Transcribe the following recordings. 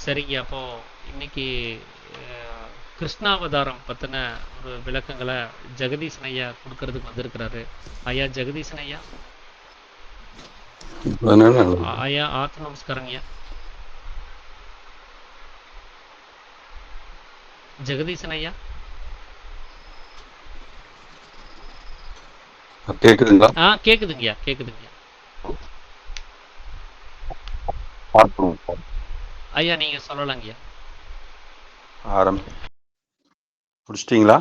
சரிங்க. அப்போ இன்னைக்கு அஹ், கிருஷ்ணாவதாரம் பற்றின ஒரு விளக்கங்களை ஜெகதீசன் ஐயா கொடுக்கறதுக்கு வந்திருக்கிறாரு. ஐயா ஜெகதீசன் ஐயா. அதனால நல்லது. ஐயா ஆத்த நமஸ்காரங்க ஐயா. ஜெகதீசன் ஐயா. கேக்குதுங்களா? கேட்குதுங்கய்யா கேட்குதுங்கய்யா. பார்க்கணும். ஐயா நீங்கள் சொல்லலாங்கய்யா. ஆரம் முடிச்சிட்டிங்களா?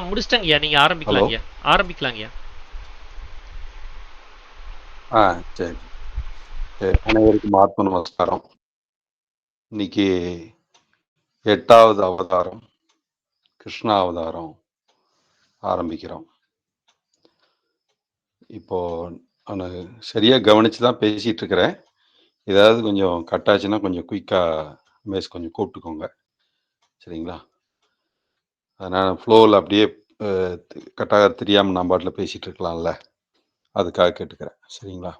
முடிச்சிட்டங்கய்யா. நீங்கள் ஹலோ. ஆரம்பிக்கலாங்கய்யா. ஆரம்பிக்கலாங்கய்யா. ஆ சரி சரி. அனைவருக்கும் ஆத்ம நமஸ்காரம். இன்னைக்கு 8வது அவதாரம் கிருஷ்ணா அவதாரம் ஆரம்பிக்கிறோம். இப்போ நான் சரியா கவனிச்சு தான் பேசிட்டு இருக்கிறேன். ஏதாவது கொஞ்சம் கட்டாச்சுன்னா கொஞ்சம் குயிக்கா கொஞ்சம் கூப்பிட்டுக்கோங்க, சரிங்களா? அதனால ஃப்ளோவில் அப்படியே கட்டாக தெரியாமல் நான் பாட்டில் பேசிட்டு இருக்கலாம்ல, அதுக்காக கேட்டுக்கிறேன், சரிங்களா?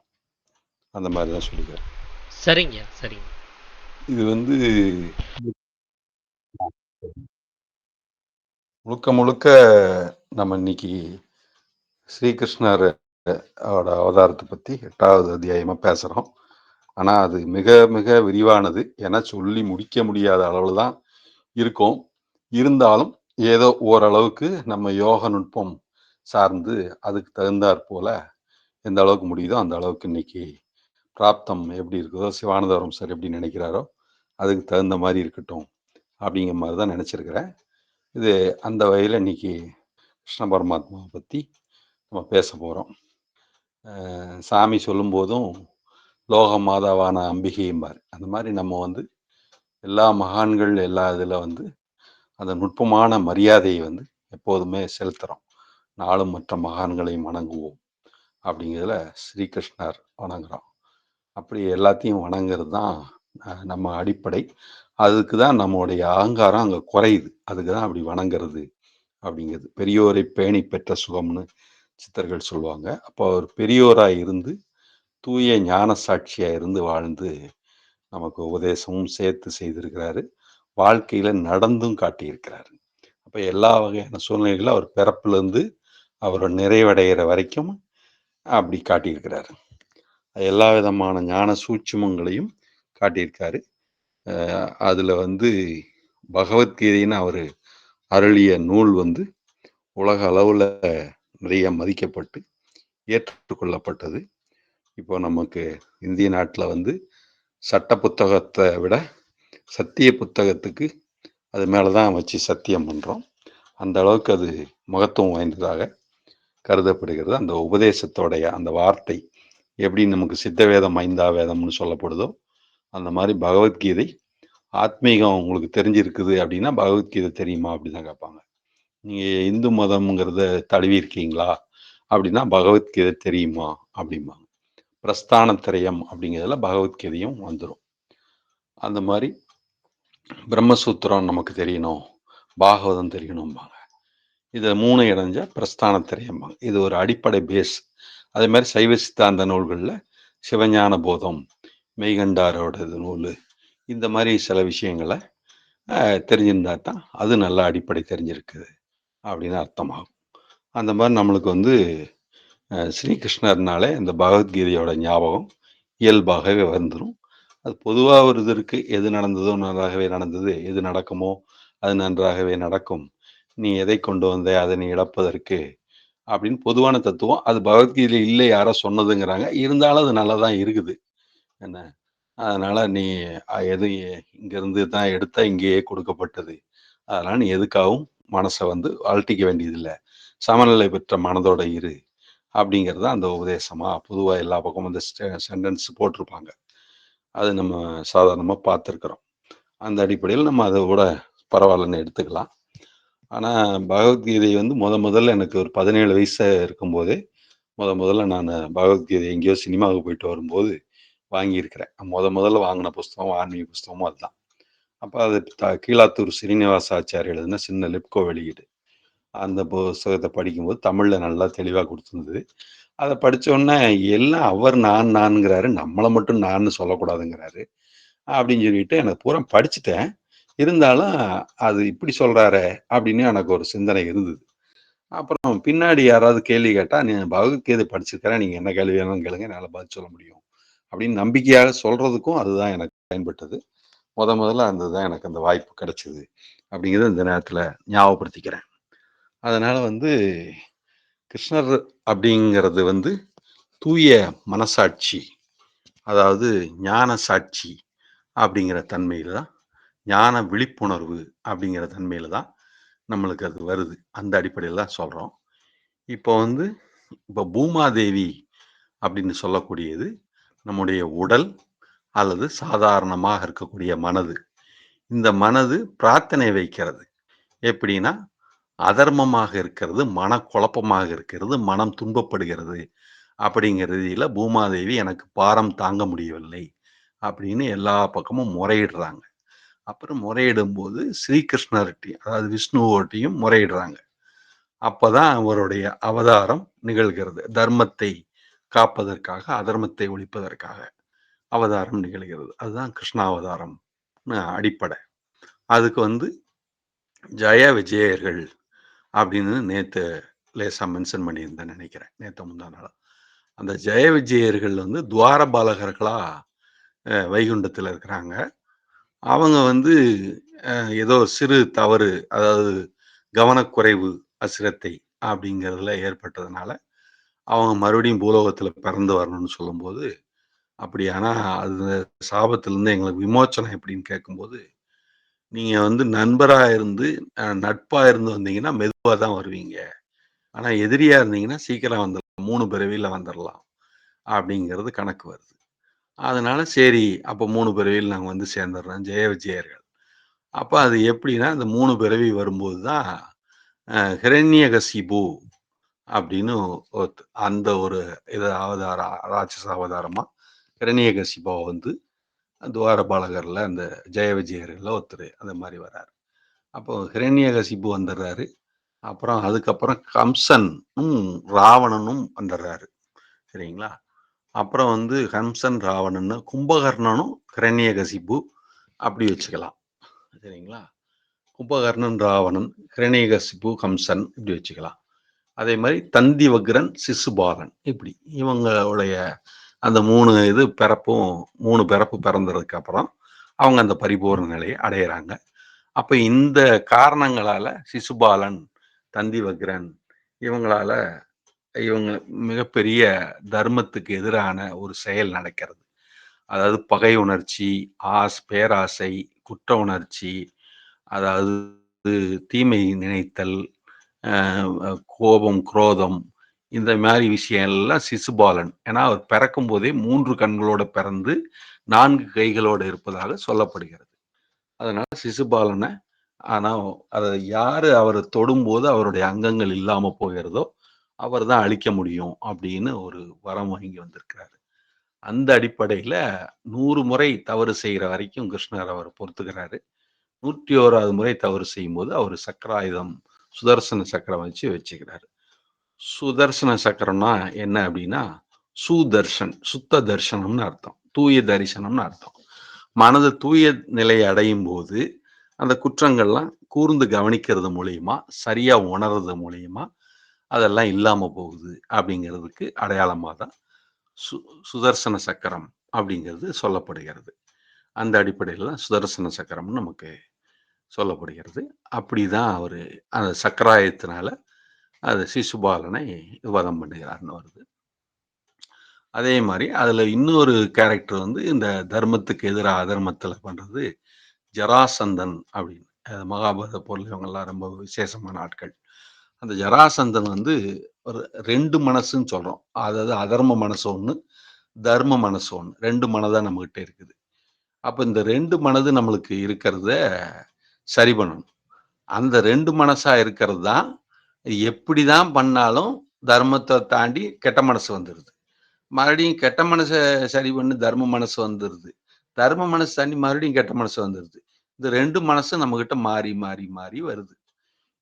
அந்த மாதிரி தான் சொல்லிக்கிறேன். சரிங்கய்யா சரிங்க. இது வந்து முழுக்க முழுக்க நம்ம இன்னைக்கு ஸ்ரீகிருஷ்ணர் அவரோட அவதாரத்தை பற்றி 8வது அத்தியாயமாக பேசுகிறோம். ஆனால் அது மிக மிக விரிவானது. ஏன்னா சொல்லி முடிக்க முடியாத அளவில் தான் இருக்கும். இருந்தாலும் ஏதோ ஓரளவுக்கு நம்ம யோக நுட்பம் சார்ந்து அதுக்கு தகுந்தாற் போல எந்த அளவுக்கு முடியுதோ அந்த அளவுக்கு இன்னைக்கு பிராப்தம் எப்படி இருக்குதோ, சிவானந்தவரம் சார் எப்படி நினைக்கிறாரோ அதுக்கு தகுந்த மாதிரி இருக்கட்டும் அப்படிங்கிற மாதிரி தான் நினச்சிருக்கிறேன். இது அந்த வகையில் இன்னைக்கு கிருஷ்ண பரமாத்மாவை பற்றி நம்ம பேச போகிறோம். சாமி சொல்லும்போதும் லோக மாதாவான அம்பிகையும்பார். அந்த மாதிரி நம்ம வந்து எல்லா மகான்கள் எல்லா இதில் வந்து அந்த நுட்பமான மரியாதையை வந்து எப்போதுமே செலுத்துகிறோம். நாளும் மற்ற மகான்களையும் வணங்குவோம் அப்படிங்கிறதுல ஸ்ரீகிருஷ்ணர் வணங்குறோம். அப்படி எல்லாத்தையும் வணங்குறது தான் நம்ம அடிப்படை. அதுக்கு தான் நம்மளுடைய அகங்காரம் அங்கே குறையுது. அதுக்கு தான் அப்படி வணங்குறது அப்படிங்கிறது. பெரியோரை பேணி பெற்ற சுகம்னு சித்தர்கள் சொல்லுவாங்க. அப்போ அவர் பெரியோராக இருந்து தூய ஞான சாட்சியாக இருந்து வாழ்ந்து நமக்கு உபதேசமும் சேர்த்து செய்திருக்கிறாரு. வாழ்க்கையில் நடந்தும் காட்டியிருக்கிறாரு. அப்போ எல்லா வகையான சூழ்நிலைகளும் அவர் பிறப்பிலிருந்து அவர் நிறைவடைகிற வரைக்கும் அப்படி காட்டியிருக்கிறாரு. எல்லா விதமான ஞான சூட்சுமங்களையும் காட்டியிருக்காரு. அதில் வந்து பகவத்கீதைன்னு அவர் அருளிய நூல் வந்து உலக அளவில் நிறைய மதிக்கப்பட்டு ஏற்றுக்கொள்ளப்பட்டது. இப்போ நமக்கு இந்திய நாட்டில் வந்து சட்ட புத்தகத்தை விட சத்திய புத்தகத்துக்கு அது மேலே தான் வச்சு சத்தியம் பண்ணுறோம். அந்த அளவுக்கு அது மகத்துவம் வாய்ந்ததாக கருதப்படுகிறது. அந்த உபதேசத்தோடைய அந்த வார்த்தை எப்படி நமக்கு சித்த வேதம் 5ஆம் வேதம்னு சொல்லப்படுதோ அந்த மாதிரி பகவத்கீதை ஆத்மீகம் உங்களுக்கு தெரிஞ்சிருக்குது அப்படின்னா பகவத்கீதை தெரியுமா அப்படிதான் கேட்பாங்க. நீங்கள் இந்து மதம்ங்கிறத தழுவி இருக்கீங்களா அப்படின்னா பகவத்கீதை தெரியுமா அப்படிம்பாங்க. பிரஸ்தான திரயம் அப்படிங்கிறதுல பகவத்கீதையும் வந்துடும். அந்த மாதிரி பிரம்மசூத்திரம் நமக்கு தெரியணும், பாகவதம் தெரியணும்பாங்க. இதை 3 இணைஞ்ச பிரஸ்தான திரயம்பாங்க. இது ஒரு அடிப்படை பேஸ். அதே மாதிரி சைவ சித்தாந்த நூல்களில் சிவஞான போதம், மெய்கண்டாரோட நூல், இந்த மாதிரி சில விஷயங்களை தெரிஞ்சிருந்தா தான் அது நல்ல அடிப்படை தெரிஞ்சிருக்குது அப்படின்னு அர்த்தமாகும். அந்த மாதிரி நம்மளுக்கு வந்து ஸ்ரீகிருஷ்ணர்னாலே இந்த பகவத்கீதையோட ஞாபகம் இயல்பாகவே வந்துடும். அது பொதுவாக ஒரு இது இருக்குது, எது நடந்ததோ நன்றாகவே நடந்தது, எது நடக்குமோ அது நன்றாகவே நடக்கும், நீ எதை கொண்டு வந்த அதை நீ இழப்பதற்கு அப்படின்னு பொதுவான தத்துவம். அது பகவத்கீதையில் இல்லை, யாரோ சொன்னதுங்கிறாங்க. இருந்தாலும் அது நல்லா தான் இருக்குது என்ன. அதனால நீ எது இங்கிருந்து தான் எடுத்தா இங்கேயே கொடுக்கப்பட்டது, அதனால நீ எதுக்காகவும் மனசை வந்து அழட்டிக்க வேண்டியதில்லை, சமநிலை பெற்ற மனதோட இரு அப்படிங்கிறது அந்த உபதேசமா பொதுவாக எல்லா பக்கமும் அந்த சென்டென்ஸ் போட்டிருப்பாங்க. அது நம்ம சாதாரணமாக பார்த்துருக்குறோம். அந்த அடிப்படையில் நம்ம அதை கூட பரவாயில்லன்னு எடுத்துக்கலாம். ஆனால் பகவத்கீதை வந்து முதல்ல எனக்கு ஒரு 17 வயசு இருக்கும்போதே முதல்ல நான் பகவத்கீதை எங்கேயோ சினிமாவுக்கு போயிட்டு வரும்போது வாங்கியிருக்கிறேன். முதல்ல வாங்கின புஸ்தகம் ஆன்மீக புஸ்தகமும் அதுதான். அப்போ அது கீழாத்தூர் ஸ்ரீனிவாசாச்சாரி எழுதுன சின்ன லிப்கோ வெளியீடு. அந்த புஸ்தகத்தை படிக்கும்போது தமிழில் நல்லா தெளிவாக கொடுத்துருந்தது. அதை படித்தோடனே எல்லாம் அவர் நான்ங்கிறாரு, நம்மளை மட்டும் நான் சொல்லக்கூடாதுங்கிறாரு. அப்படின்னு சொல்லிட்டு எனக்கு பூரா படிச்சுட்டேன். இருந்தாலும் அது இப்படி சொல்றாரே அப்படின்னு எனக்கு ஒரு சிந்தனை இருந்தது. அப்புறம் பின்னாடி யாராவது கேள்வி கேட்டா, "நீ பகவத்கீதை படிச்சிருக்கிறேன். நீங்க என்ன கேள்வி வேணாலும் கேளுங்க. என்னால பதில் சொல்ல முடியும்." அப்படின்னு நம்பிக்கையாக சொல்றதுக்கும் அதுதான் எனக்கு பயன்பட்டது. முதல்ல அதுதான் எனக்கு அந்த வாய்ப்பு கிடைச்சது. அப்படிங்கிறத இந்த நேரத்துல ஞாபகப்படுத்திக்கிறேன். அதனால கிருஷ்ணர் அப்படிங்கிறது தூய மனசாட்சி, அதாவது ஞான சாட்சி அப்படிங்கிற தன்மையில தான், ஞான விழிப்புணர்வு அப்படிங்கிற தன்மையில தான் நம்மளுக்கு அது வருது. அந்த அடிப்படையில தான் சொல்றோம். இப்போ இப்போ பூமாதேவி அப்படின்னு சொல்லக்கூடியது நம்முடைய உடல் அல்லது சாதாரணமாக இருக்கக்கூடிய மனது. இந்த மனது பிரார்த்தனை வைக்கிறது. எப்படின்னா, அதர்மமாக இருக்கிறது, மனக்குழப்பமாக இருக்கிறது, மனம் துன்பப்படுகிறது அப்படிங்கிற ரீதியில பூமாதேவி எனக்கு பாரம் தாங்க முடியவில்லை அப்படின்னு எல்லா பக்கமும் முறையிடுறாங்க. அப்புறம் முறையிடும்போது ஸ்ரீகிருஷ்ணர்கிட்டயும், அதாவது விஷ்ணுவோட்டையும் முறையிடுறாங்க. அப்பதான் அவருடைய அவதாரம் நிகழ்கிறது. தர்மத்தை காப்பதற்காக, அதர்மத்தை ஒழிப்பதற்காக அவதாரம் நிகழ்கிறது. அதுதான் கிருஷ்ணாவதாரம் அடிப்படை. அதுக்கு ஜெய விஜயர்கள் அப்படின்னு நேத்து லேசா மென்ஷன் பண்ணியிருந்தேன் நினைக்கிறேன். நேத்து முந்தா நாள். அந்த ஜெய விஜயர்கள் துவாரபாலகர்களா வைகுண்டத்துல இருக்கிறாங்க. அவங்க ஏதோ சிறு தவறு, அதாவது கவனக்குறைவு, அசிரத்தை அப்படிங்கிறதுல ஏற்பட்டதுனால அவங்க மறுபடியும் பூலோகத்துல பிறந்து வரணும்னு சொல்லும்போது, அப்படியானா அது சாபத்திலிருந்து எங்களுக்கு விமோச்சனம் எப்படின்னு கேட்கும்போது, நீங்க நண்பரா இருந்து நட்பா இருந்து வந்தீங்கன்னா மெதுவா தான் வருவீங்க. ஆனா எதிரியா இருந்தீங்கன்னா சீக்கிரம் வந்துடலாம். 3 பிறவியில வந்துடலாம் அப்படிங்கிறது கணக்கு வருது. அதனால சரி, அப்ப 3 பிறவியில் நாங்க சேர்ந்துடுறோம் ஜெய விஜயர்கள். அப்ப அது எப்படின்னா, அந்த 3 பிறவி வரும்போது தான் ஹிரண்யகசிபு அப்படின்னு அந்த ஒரு இது அவதாரம், ராட்சச அவதாரமா ஹிரண்யகசிபுவ துவாரபாலகர்ல அந்த ஜெய விஜயர்கள்ல ஒருத்தர் அந்த மாதிரி வர்றாரு. அப்போ ஹிரண்யகசிபு வந்துடுறாரு. அப்புறம் அதுக்கப்புறம் கம்சனும் ராவணனும் வந்துடுறாரு. சரிங்களா? அப்புறம் ஹம்சன் ராவணன், கும்பகர்ணனும் ஹிரண்யகசிபு அப்படி வச்சுக்கலாம். சரிங்களா? கும்பகர்ணன் ராவணன், ஹிரண்யகசிபு கம்சன் இப்படி வச்சுக்கலாம். அதே மாதிரி தந்தி வக்ரன் சிசுபாலன் இப்படி இவங்களுடைய அந்த 3 பிறப்பும் 3 பிறப்பு பிறந்ததுக்கு அப்புறம் அவங்க அந்த பரிபூர்ண நிலையை அடையிறாங்க. அப்ப இந்த காரணங்களால சிசுபாலன், தந்தி வக்ரன் இவங்களால இவங்க மிகப்பெரிய தர்மத்துக்கு எதிரான ஒரு செயல் நடக்கிறது. அதாவது பகை உணர்ச்சி, பேராசை, குற்ற உணர்ச்சி, அதாவது தீமை நினைத்தல், கோபம், குரோதம் இந்த மாதிரி விஷயம் எல்லாம் சிசுபாலன். ஏன்னா அவர் பிறக்கும் போதே 3 கண்களோட பிறந்து 4 கைகளோட இருப்பதாக சொல்லப்படுகிறது. அதனால சிசுபாலனை, ஆனா அதை யாரு அவரை தொடும்போது அவருடைய அங்கங்கள் இல்லாம போகிறதோ அவர் தான் அழிக்க முடியும் அப்படின்னு ஒரு வரம் வாங்கி வந்திருக்கிறாரு. அந்த அடிப்படையில 100 முறை தவறு செய்யற வரைக்கும் கிருஷ்ணர் அவர் பொறுத்துக்கிறாரு. 101வது முறை தவறு செய்யும்போது அவர் சக்கராயுதம், சுதர்சன சக்கரம் வச்சுக்கிறாரு. சுதர்சன சக்கரம்னா என்ன அப்படின்னா, சுதர்ஷன், சுத்த தரிசனம்னு அர்த்தம், தூய தரிசனம்னு அர்த்தம். மனது தூய நிலையை அடையும் போது அந்த குற்றங்கள்லாம் கூர்ந்து கவனிக்கிறது மூலியமா, சரியா உணர்றது மூலியமா அதெல்லாம் இல்லாம போகுது அப்படிங்கிறதுக்கு அடையாளமா தான் சுதர்சன சக்கரம் அப்படிங்கிறது சொல்லப்படுகிறது. அந்த அடிப்படையில் தான் சுதர்சன சக்கரம்னு நமக்கு சொல்லப்படுகிறது. அப்படிதான் அவரு அந்த சக்கராயத்தினால அது சிசுபாலனை வதம் பண்ணுகிறார்னு வருது. அதே மாதிரி அதுல இன்னொரு கேரக்டர் இந்த தர்மத்துக்கு எதிராக அதர்மத்துல பண்றது ஜராசந்தன் அப்படின்னு. மகாபாரத போர்ல இவங்கெல்லாம் ரொம்ப விசேஷமான ஆட்கள். அந்த ஜராசந்தன் ஒரு 2 மனசுன்னு சொல்றோம். அதாவது அதர்ம மனசு ஒண்ணு, தர்ம மனசு ஒண்ணு. 2 மனதா நம்மகிட்ட இருக்குது. அப்ப இந்த 2 மனது நம்மளுக்கு இருக்கிறத சரி பண்ணணும். அந்த 2 மனசா இருக்கிறது தான் எப்படிதான் பண்ணாலும் தர்மத்தை தாண்டி கெட்ட மனசு வந்துருது. மறுபடியும் கெட்ட மனசை சரி பண்ணி தர்ம மனசு வந்துருது. தர்ம மனசு தாண்டி மறுபடியும் கெட்ட மனசு வந்துருது. இந்த 2 மனசு நம்ம கிட்ட மாறி மாறி மாறி வருது.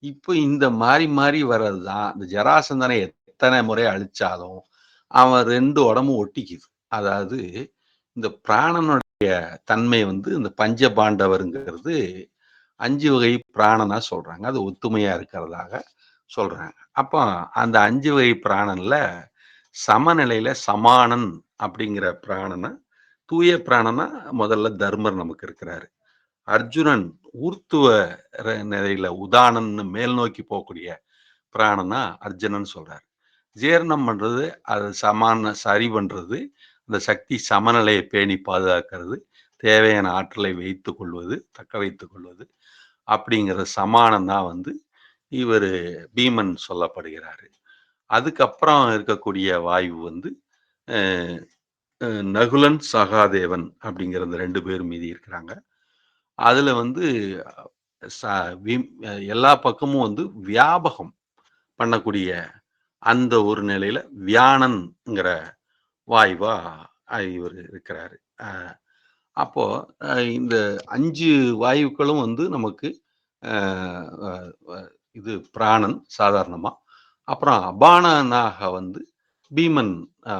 இப்போ இந்த மாறி மாறி வர்றதுதான் இந்த ஜராசந்தனை எத்தனை முறை அழிச்சாலும் அவன் 2 உடம்பும் ஒட்டிக்குது. அதாவது இந்த பிராணனோட தன்மை வந்து இந்த பஞ்ச பாண்டவருங்கிறது 5 வகை பிராணனா சொல்றாங்க. அது ஒத்துமையா இருக்கிறதாக சொல்றாங்க. அப்போ அந்த 5 வகை பிராணன்ல சமநிலையில சமானன் அப்படிங்கிற பிராணன தூய பிராணனா முதல்ல தர்மர் நமக்கு இருக்கிறாரு. அர்ஜுனன் ஊர்த்துவ நிலையில உதானன்னு மேல் நோக்கி போகக்கூடிய பிராணனா அர்ஜுனன் சொல்றாரு. ஜீரணம் பண்றது, அது சரி பண்றது, அந்த சக்தி சமநிலையை பேணி பாதுகாக்கிறது, தேவையான ஆற்றலை வைத்துக் கொள்வது, தக்க வைத்துக் கொள்வது அப்படிங்கிற சமானம் தான் வந்து இவரு பீமன் சொல்லப்படுகிறாரு. அதுக்கப்புறம் இருக்கக்கூடிய வாயு வந்து அஹ், நகுலன் சகாதேவன் அப்படிங்கிற அந்த 2 பேரும் மீதி இருக்கிறாங்க. அதுல வந்து எல்லா பக்கமும் வந்து வியாபகம் பண்ணக்கூடிய அந்த ஒரு நிலையில வியானன்ங்கிற வாயுவா இவர் இருக்கிறாரு. அஹ் அப்போ இந்த 5 வாயுக்களும் வந்து நமக்கு அஹ் அஹ் அஹ் இது பிராணன் சாதாரணமா. அப்புறம் அபானனாக வந்து பீமன்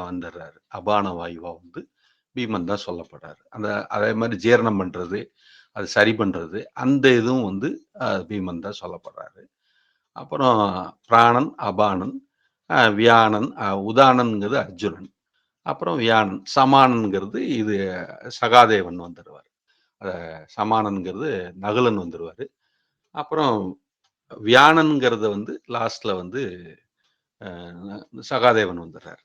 வந்துடுறாரு. அபான வாயுவா வந்து பீமன் தான் சொல்லப்படுறாரு. அந்த அதே மாதிரி ஜீரணம் பண்றது, அது சரி பண்றது, அந்த இதுவும் வந்து பீமன் தான் சொல்லப்படுறாரு. அப்புறம் பிராணன், அபானன், வியானன், உதானன்ங்கிறது அர்ஜுனன். அப்புறம் வியானன், சமானன்ங்கிறது இது சகாதேவன் வந்துடுவார். சமானன்ங்கிறது நகுலன் வந்துடுவாரு. அப்புறம் வியானன்ங்கிறத வந்து லாஸ்ட்ல வந்து சகாதேவன் வந்துடுறாரு.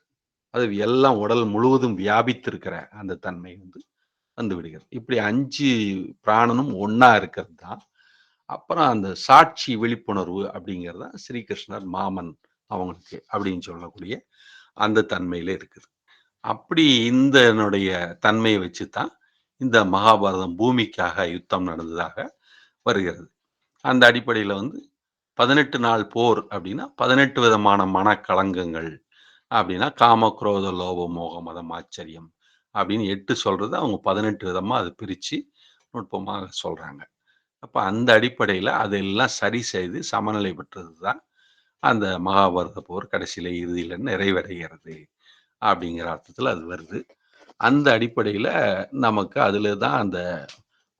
அது எல்லாம் உடல் முழுவதும் வியாபித்திருக்கிற அந்த தன்மை வந்து வந்து விடுகிறது. இப்படி 5 பிராணனும் ஒண்ணா இருக்கிறது தான். அப்புறம் அந்த சாட்சி விழிப்புணர்வு அப்படிங்கிறது தான் ஸ்ரீகிருஷ்ணர் மாமன் அவங்களுக்கு அப்படின்னு சொல்லக்கூடிய அந்த தன்மையில இருக்குது. அப்படி இந்த என்னுடைய தன்மையை வச்சு தான் இந்த மகாபாரதம் பூமிக்காக யுத்தம் நடந்ததாக வருகிறது. அந்த அடிப்படையில வந்து 18 நாள் போர் அப்படின்னா 18 விதமான மனக்கலங்கங்கள் அப்படின்னா காம, குரோத, லோப, மோக, மதம், ஆச்சரியம் அப்படின்னு 8 சொல்றது அவங்க 18 விதமா அதை பிரிச்சு நுட்பமாக சொல்றாங்க. அப்ப அந்த அடிப்படையில அதெல்லாம் சரி செய்து சமநிலை பெற்றது தான் அந்த மகாபாரத போர் கடைசியில இறுதியில நிறைவடைகிறது அப்படிங்கிற அர்த்தத்துல அது வருது. அந்த அடிப்படையில நமக்கு அதுல தான் அந்த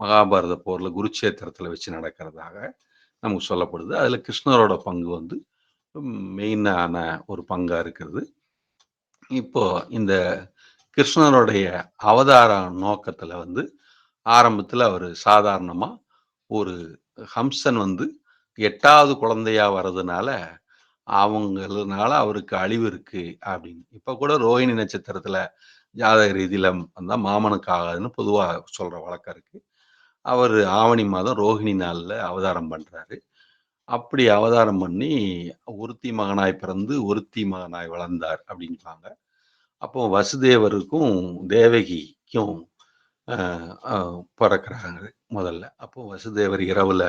மகாபாரத போர்ல குருட்சேத்திரத்துல வச்சு நடக்கிறதாக நமக்கு சொல்லப்படுது. அதுல கிருஷ்ணரோட பங்கு வந்து மெயினான ஒரு பங்கா இருக்கிறது. இப்போ இந்த கிருஷ்ணருடைய அவதார நோக்கத்துல வந்து ஆரம்பத்துல அவரு சாதாரணமா ஒரு ஹம்சன் வந்து 8வது குழந்தையா வர்றதுனால அவங்கனால அவருக்கு அழிவு இருக்கு அப்படின்னு. இப்ப கூட ரோஹிணி நட்சத்திரத்துல ஜாதக ரீதியில வந்தா மாமனுக்கு ஆகாதுன்னு பொதுவா சொல்ற வழக்கம் இருக்கு. அவர் ஆவணி மாதம் ரோஹிணி நாள்ல அவதாரம் பண்றாரு. அப்படி அவதாரம் பண்ணி ஒருத்தி மகனாய் பிறந்து ஒருத்தி மகனாய் வளர்ந்தார் அப்படின்பாங்க. அப்போ வசுதேவருக்கும் தேவகிக்கும் பிறக்கிறாங்க முதல்ல. அப்போ வசுதேவர் இரவுல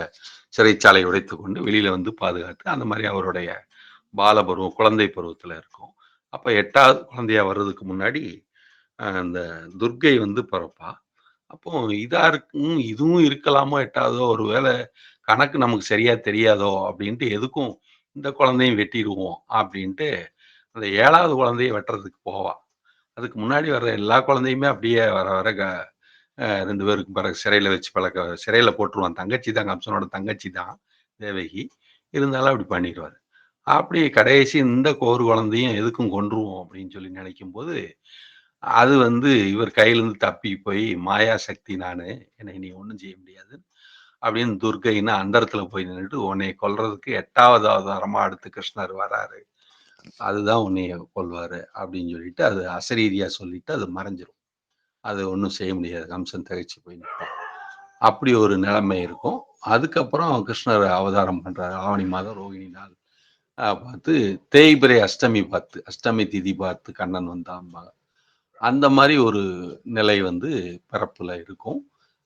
சிறைச்சாலை உடைத்து கொண்டு வெளியில வந்து பாதுகாத்து அந்த மாதிரி அவருடைய பாலபருவம் குழந்தை பருவத்துல இருக்கும். அப்ப 8வது குழந்தையா வர்றதுக்கு முன்னாடி அந்த துர்க்கை வந்து பிறப்பா. அப்போ இதா இருக்கும், இதுவும் இருக்கலாமோ 8வதோ, ஒருவேளை கணக்கு நமக்கு சரியா தெரியாதோ அப்படின்ட்டு எதுக்கும் இந்த குழந்தையும் வெட்டிடுவோம் அப்படின்ட்டு அந்த 7வது குழந்தைய வெட்டுறதுக்கு போவா. அதுக்கு முன்னாடி வர்ற எல்லா குழந்தையுமே அப்படியே வர வர 2 பேருக்கும் பிறகு சிறையில வச்சு சிறையில போட்டுருவான். தங்கச்சி தான், கம்சனோட தங்கச்சி தான் தேவகி. இருந்தாலும் அப்படி பண்ணிடுவாரு. அப்படி கடைசி இந்த ஒரு குழந்தையும் எதுக்கும் கொன்றுவோம் அப்படின்னு சொல்லி நினைக்கும்போது, அது வந்து இவர் கையிலேருந்து தப்பி போய் மாயா சக்தி நானு, என்னை நீ ஒண்ணும் செய்ய முடியாது அப்படின்னு துர்க்கைன்னு அந்தரத்துல போய் நின்னுட்டு, உன்னைய கொல்றதுக்கு 8வது அவதாரமா அடுத்து கிருஷ்ணர் வராரு. அதுதான் உன்னைய கொல்வாரு அப்படின்னு சொல்லிட்டு, அது அசரீரியா சொல்லிட்டு அது மறைஞ்சிரும். அது ஒண்ணும் செய்ய முடியாது. கம்சன் திகைச்சு போய் நிற்பான். அப்படி ஒரு நிலைமை இருக்கும். அதுக்கப்புறம் கிருஷ்ணர் அவதாரம் பண்றாரு. ஆவணி மாதம் ரோகிணி நாள் பார்த்து தேய்பிறை அஷ்டமி பார்த்து, அஷ்டமி திதி பார்த்து கண்ணன் வந்தாம்பாங்க. அந்த மாதிரி ஒரு நிலை வந்து பிறப்புல இருக்கும்.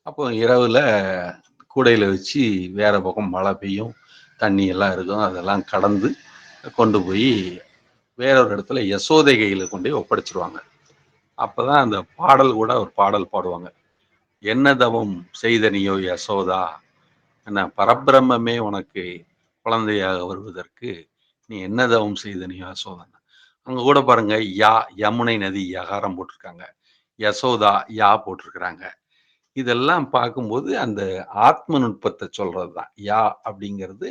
அப்போ இரவுல கூடையில வச்சு வேற பக்கம் மழை பெய்யும், தண்ணி எல்லாம் இருக்கும். அதெல்லாம் கடந்து கொண்டு போய் வேற ஒரு இடத்துல யசோதை கையில கொண்டு போய் ஒப்படைச்சிருவாங்க. அப்பதான் அந்த பாடல் கூட ஒரு பாடல் பாடுவாங்க. என்ன தவம் செய்த நீயோ யசோதா, என்ன பரபிரம்மே உனக்கு குழந்தையாக வருவதற்கு நீ என்ன தவம் செய்த நீ யசோதா. அங்க கூட பாருங்க யா யமுனை நதி யகாரம் போட்டிருக்காங்க, யசோதா யா போட்டிருக்கிறாங்க. இதெல்லாம் பார்க்கும்போது அந்த ஆத்ம நுட்பத்த சொல்றது தான். அப்படிங்கிறது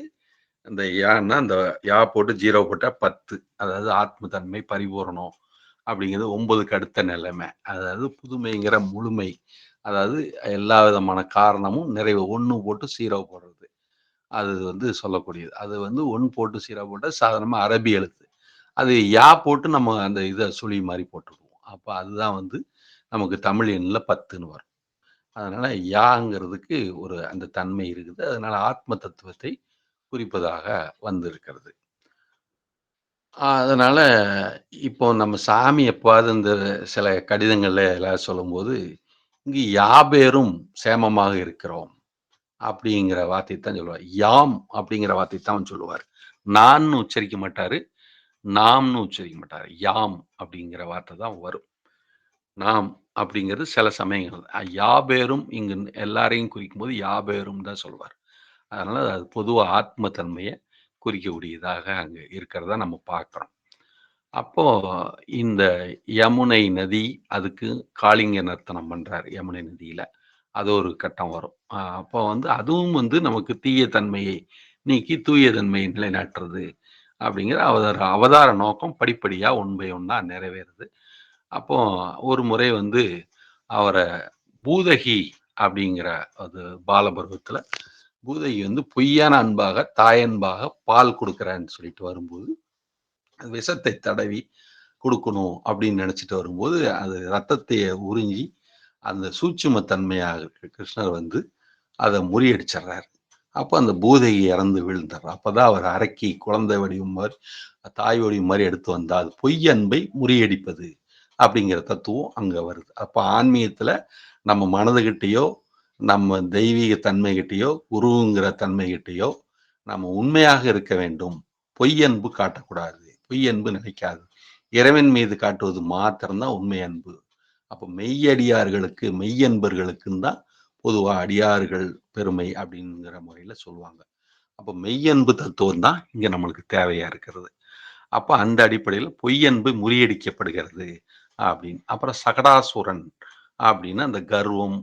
அந்த யான்னா அந்த யா போட்டு 0 போட்டா 10. அதாவது ஆத்ம தன்மை, பரிபூரணம் அப்படிங்கிறது 9க்கு அடுத்த நிலைமை. அதாவது புதுமைங்கிற முழுமை. அதாவது எல்லா விதமான காரணமும் நிறைவு. 1 போட்டு 0 போடுறது. அது சொல்லக்கூடியது. அது 1 போட்டு 0 போட்டா சாதாரணமா அரபி எழுத்து. அது யா போட்டு நம்ம அந்த சுழி மாரி போட்டுக்குவோம். அப்ப அதுதான் நமக்கு தமிழ் எண்ல 10ன்னு வரும். அதனால யாங்கிறதுக்கு ஒரு அந்த தன்மை இருக்குது. அதனால ஆத்ம தத்துவத்தை குறிப்பதாக வந்திருக்கிறது. அதனால இப்போ நம்ம சாமி எப்பாவது இந்த சில கடிதங்கள்ல எல்லாம் சொல்லும்போது, இங்கு யாபேரும் சேமமாக இருக்கிறோம் அப்படிங்கிற வார்த்தைய தான் சொல்லுவார். யாம் அப்படிங்கிற வார்த்தைய தான் சொல்லுவார். நான்னு உச்சரிக்க மாட்டாரு. நாம்ன்னு உச்சரிக்க மாட்டாரு. யாம் அப்படிங்கிற வார்த்தை தான் வரும். நாம் அப்படிங்கிறது சில சமயங்கள். யாபேரும் இங்கு எல்லாரையும் குறிக்கும்போது யாபேரும் தான் சொல்வார். அதனால அது பொதுவா ஆத்ம தன்மைய குறிக்கக்கூடியதாக அங்க இருக்கிறத நம்ம பார்க்கிறோம். அப்போ இந்த யமுனை நதி அதுக்கு காளிங்க நர்த்தனம் பண்றாரு யமுனை நதியில. அது ஒரு கட்டம் வரும். அப்போ அதுவும் நமக்கு தீய தன்மையை நீக்கி தூய தன்மையை நிலைநாட்டுறது அப்படிங்கிற அவதார நோக்கம் படிப்படியா ஒன் பை ஒன்னா நிறைவேறுது. அப்போ ஒரு முறை அவர பூதகி அப்படிங்கிற அது பாலபருவத்துல பூதகி பொய்யான அன்பாக, தாயன்பாக பால் குடுக்குறேன்னு சொல்லிட்டு வரும்போது, விஷத்தை தடவி குடுக்கணும் அப்படின்னு நினைச்சிட்டு வரும்போது, அது ரத்தத்தை உறிஞ்சி, அந்த சூட்சும தன்மையாக இருக்க கிருஷ்ணர் அத முறியடிச்சிடுறாரு. அப்ப அந்த பூதகி இறந்து விழுந்துடுறா. அப்பதான் அவர் அரக்கி குழந்தை வடிவம் மாரி, தாய் வடிவம் மாரி எடுத்து வந்தா, அது பொய் அன்பை முறியடிப்பது அப்படிங்கிற தத்துவம் அங்க வருது. அப்ப ஆன்மீகத்துல நம்ம மனதுகிட்டயோ, நம்ம தெய்வீக தன்மைகிட்டயோ, குருங்கிற தன்மைகிட்டயோ, நம்ம உண்மையாக இருக்க வேண்டும். பொய் அன்பு காட்டக்கூடாது. பொய் அன்பு நினைக்காது. இறைவன் மீது காட்டுவது மாத்திரம் தான் உண்மை அன்பு. அப்ப மெய்யடியார்களுக்கு, மெய்யன்பர்களுக்குன்னு தான் பொதுவா அடியார்கள் பெருமை அப்படிங்கிற முறையில சொல்லுவாங்க. அப்ப மெய்யன்பு தத்துவம் தான் இங்க நம்மளுக்கு தேவையா இருக்கிறது. அப்ப அந்த அடிப்படையில பொய்யன்பு முறியடிக்கப்படுகிறது அப்படின்னு. அப்புறம் சகடாசுரன் அப்படின்னு அந்த கர்வம்,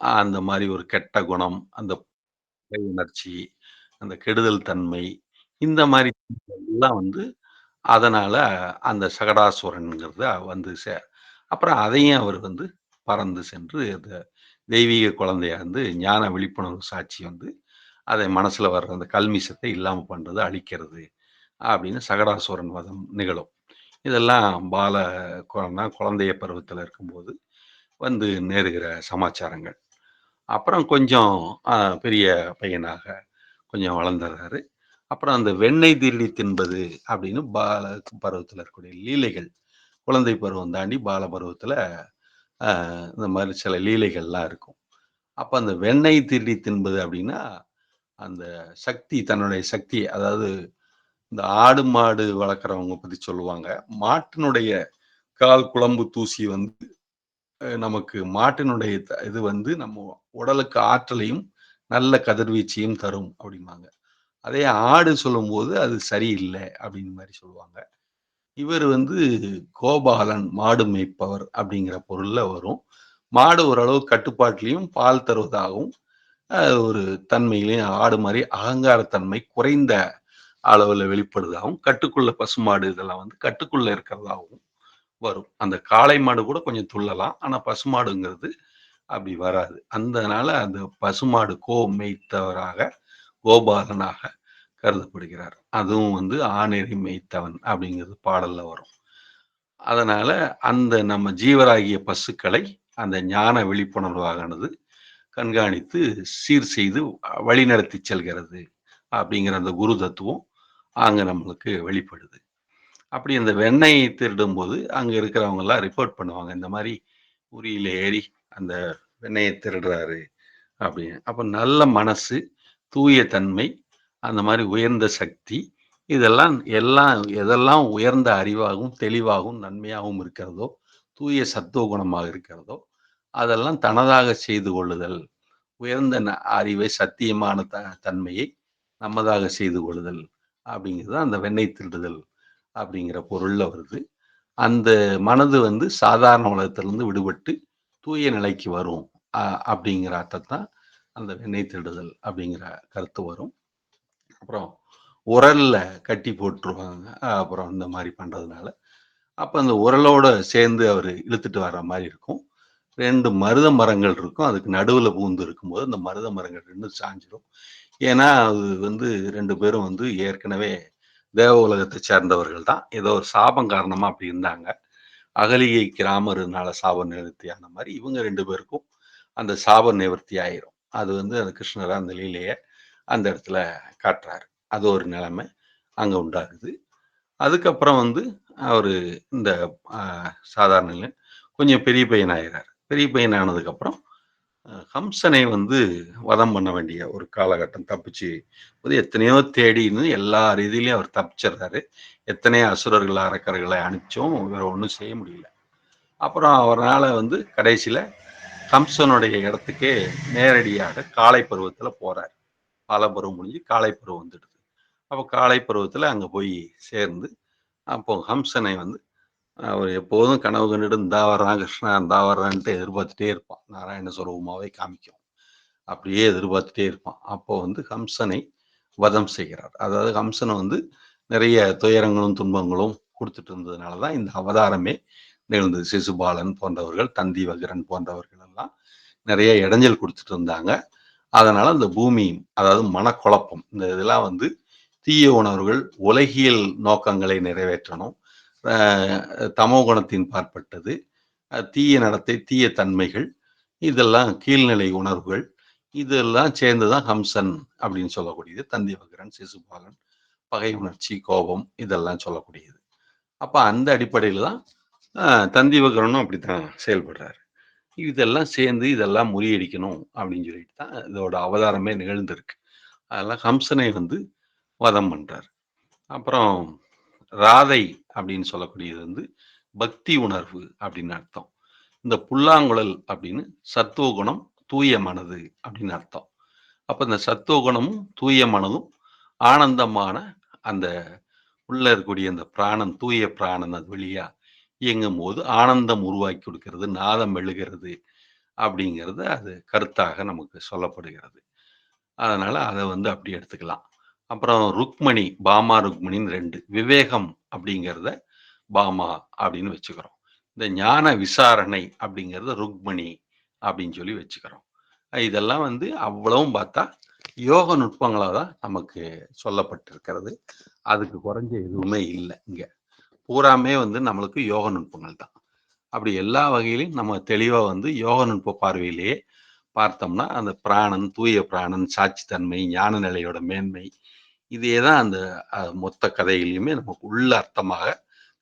அந்த மாரி ஒரு கெட்ட குணம், அந்த பகை உணர்ச்சி, அந்த கெடுதல் தன்மை, இந்த மாரி எல்லாம் அதனால அந்த சகடாசுரன்ங்கிறத அப்புறம் அதையும் அவர் பறந்து சென்று அந்த தெய்வீக குழந்தையா ஞான விழிப்புணர்வு சாட்சி அதை மனசுல வர்ற அந்த கல்மிஷத்தை இல்லாம பண்றது, அழிக்கிறது அப்படின்னு சகடாசுரன் வதம் நிகழும். இதெல்லாம் குழந்தைய பருவத்துல இருக்கும்போது நேருகிற சமாச்சாரங்கள். அப்புறம் கொஞ்சம் பெரிய பையனாக கொஞ்சம் வளர்ந்துறாரு. அப்புறம் அந்த வெண்ணெய் திருடி தின்பது அப்படின்னு பால பருவத்துல இருக்கக்கூடிய லீலைகள். குழந்தை பருவம் தாண்டி பால பருவத்துல இந்த மாதிரி சில லீலைகள்லாம் இருக்கும். அப்ப அந்த வெண்ணெய் திருடி தின்பது அப்படின்னா, அந்த சக்தி தன்னுடைய சக்தி அதாவது இந்த ஆடு, மாடு வளர்க்குறவங்க பத்தி சொல்லுவாங்க. மாட்டினுடைய கால் குழம்பு தூசி நமக்கு மாட்டினுடைய இது நம்ம உடலுக்கு ஆற்றலையும், நல்ல கதிர்வீச்சையும் தரும் அப்படிம்பாங்க. அதே ஆடு சொல்லும்போது அது சரியில்ல அப்படின்னு மாரி சொல்லுவாங்க. இவர் கோபாலன், மாடு மேய்ப்பவர் அப்படிங்கிற பொருள்ல வரும். மாடு ஓரளவு கட்டுப்பாட்டிலயும் பால் தருவதாகவும், ஒரு தன்மையிலயும் ஆடு மாரி அகங்காரத்தன்மை குறைந்த அளவுல வெளிப்படுவதாகவும், கட்டுக்குள்ள பசுமாடு இதெல்லாம் கட்டுக்குள்ள இருக்கிறதாகவும் வரும். அந்த காளை மாடு கூட கொஞ்சம் துள்ளலாம். ஆனா பசுமாடுங்கிறது அப்படி வராது. அதனால அந்த பசுமாடு மேய்த்தவராக கோபாலனாக கருதப்படுகிறார். அதுவும் ஆணெறி மேய்த்தவன் அப்படிங்கிறது பாடல்ல வரும். அதனால அந்த நம்ம ஜீவராகிய பசுக்களை அந்த ஞான விழிப்புணர்வானது கண்காணித்து சீர் செய்து வழிநடத்தி செல்கிறது அப்படிங்கிற அந்த குரு தத்துவம் அங்க நம்மளுக்கு வெளிப்படுது. அப்படி அந்த வெண்ணெய் திருடும்போது அங்க இருக்கிறவங்க எல்லாம் ரிப்போர்ட் பண்ணுவாங்க. இந்த மாதிரி உரியில ஏறி அந்த வெண்ணெயை திருடுறாரு அப்படின்னு. அப்ப நல்ல மனசு, தூய தன்மை, அந்த மாதிரி உயர்ந்த சக்தி, எல்லாம் எதெல்லாம் உயர்ந்த அறிவாகவும், தெளிவாகவும், நன்மையாகவும் இருக்கிறதோ, தூய சத்துவ குணமாக இருக்கிறதோ, அதெல்லாம் தனதாக செய்து கொள்ளுதல். உயர்ந்த அறிவை, சத்தியமான தன்மையை நம்மதாக செய்து கொள்ளுதல் அப்படிங்கிறது அந்த வெண்ணெய் திருடுதல் அப்படிங்கிற பொருள்ல வருது. அந்த மனது சாதாரண உலகத்திலிருந்து விடுபட்டு தூய நிலைக்கு வரும் அப்படிங்கிற அர்த்தத்தான் அந்த வெண்ணெய் திருடுதல் அப்படிங்கிற கருத்து வரும். அப்புறம் உரல்ல கட்டி போட்டுருவாங்க. அப்புறம் இந்த மாதிரி பண்றதுனால அப்ப அந்த உரலோட சேர்ந்து அவர் இழுத்துட்டு வர்ற மாதிரி இருக்கும். 2 மருத மரங்கள் இருக்கும். அதுக்கு நடுவுல பூந்து இருக்கும்போது அந்த மருத மரங்கள் 2ம் சாஞ்சிடும். ஏன்னா அது 2 பேரும் ஏற்கனவே தேவ உலகத்தை சேர்ந்தவர்கள் தான். ஏதோ ஒரு சாபம் காரணமா அப்படி இருந்தாங்க. அகலிகைக்கு ராமர்னால சாப நிவர்த்தி ஆன மாதிரி இவங்க 2 பேருக்கும் அந்த சாப நிவர்த்தி ஆயிரும். அது அந்த கிருஷ்ணரா அந்த லீலைய அந்த இடத்துல காட்டுறாரு. அது ஒரு நிலைமை அங்க உண்டாகுது. அதுக்கப்புறம் அவரு இந்த சாதாரண நிலை கொஞ்சம் பெரிய பையன் ஆயிடுறாரு. பெரிய பையன் ஆனதுக்கப்புறம் ஹம்சனை வதம் பண்ண வேண்டிய ஒரு காலகட்டம். தப்பிச்சு எத்தனையோ தேடின்னு எல்லா ரீதியிலையும் அவர் தப்பிச்சிடுறாரு. எத்தனையோ அசுரர்கள் அரக்கர்களை அனுப்பிச்சோம் வேற ஒன்றும் செய்ய முடியல. அப்புறம் அவரால் கடைசியில கம்சனுடைய இடத்துக்கே நேரடியாக காளை பருவத்துல போறாரு. பாலப்பருவம் முடிஞ்சு காளை பருவம் வந்துடுது. அப்போ காளை பருவத்துல அங்க போய் சேர்ந்து அப்போ ஹம்சனை அவர் எப்போதும் கனவு கண்டுட்டு இந்தா வர்றான் கிருஷ்ணா இந்தா வர்றான்ட்டு எதிர்பார்த்துட்டே இருப்பான். நாராயண சுரூபமாவே காமிக்கும். அப்படியே எதிர்பார்த்துட்டே இருப்பான். அப்போ ஹம்சனை வதம் செய்கிறார். அதாவது ஹம்சனை நிறைய துயரங்களும் துன்பங்களும் கொடுத்துட்டு இருந்ததுனாலதான் இந்த அவதாரமே நிகழ்ந்தது. சிசுபாலன் போன்றவர்கள், தந்தி வகிரன் போன்றவர்கள் எல்லாம் நிறைய இடைஞ்சல் கொடுத்துட்டு இருந்தாங்க. அதனால அந்த பூமி, அதாவது மனக்குழப்பம், இந்த இதெல்லாம் தீய உணர்வுகள் உலகியல் நோக்கங்களை நிறைவேற்றணும், தமோ குணத்தின் பார்ப்பட்டது, தீய நடத்தை, தீய தன்மைகள், இதெல்லாம் கீழ்நிலை உணர்வுகள், இதெல்லாம் சேர்ந்துதான் ஹம்சன் அப்படின்னு சொல்லக்கூடியது. தந்தி வகிரன், சிசுபாலன், பகை உணர்ச்சி, கோபம், இதெல்லாம் சொல்லக்கூடியது. அப்ப அந்த அடிப்படையில தான் தந்தி வகிரனும் அப்படித்தான் செயல்படுறாரு. இதெல்லாம் சேர்ந்து இதெல்லாம் முறியடிக்கணும் அப்படின்னு சொல்லிட்டு தான் இதோட அவதாரமே நிகழ்ந்திருக்கு. அதெல்லாம் ஹம்சனை வதம் பண்றாரு. அப்புறம் ராதை அப்படின்னு சொல்லக்கூடியது பக்தி உணர்வு அப்படின்னு அர்த்தம். இந்த புல்லாங்குழல் அப்படின்னு சத்துவ குணம், தூய மனது அப்படின்னு அர்த்தம். அப்ப இந்த சத்துவ குணமும் தூய மனதும் ஆனந்தமான அந்த உள்ள இருக்கக்கூடிய அந்த பிராணன், தூய பிராணன் அது வழியா இயங்கும் போது ஆனந்தம் உருவாக்கி கொடுக்கிறது, நாதம் எழுகிறது அப்படிங்கிறது அது கருத்தாக நமக்கு சொல்லப்படுகிறது. அதனால அதை அப்படி எடுத்துக்கலாம். அப்புறம் ருக்மணி, பாமா ருக்மணின்னு 2 விவேகம் அப்படிங்கிறத பாமா அப்படின்னு வச்சுக்கிறோம். இந்த ஞான விசாரணை அப்படிங்கிறத ருக்மணி அப்படின்னு சொல்லி வச்சுக்கிறோம். இதெல்லாம் அவ்வளவும் பார்த்தா யோக நுட்பங்களா தான் நமக்கு சொல்லப்பட்டிருக்கிறது. அதுக்கு குறைஞ்ச எதுவுமே இல்லை. இங்க பூராமே நம்மளுக்கு யோக நுட்பங்கள் தான். அப்படி எல்லா வகையிலும் நம்ம தெளிவா யோக நுட்ப பார்வையிலேயே பார்த்தோம்னா அந்த பிராணன், தூய பிராணன், சாட்சித்தன்மை, ஞான நிலையோட மேன்மை, இதே தான் அந்த மொத்த கதையிலையுமே நமக்கு உள்ள அர்த்தமாக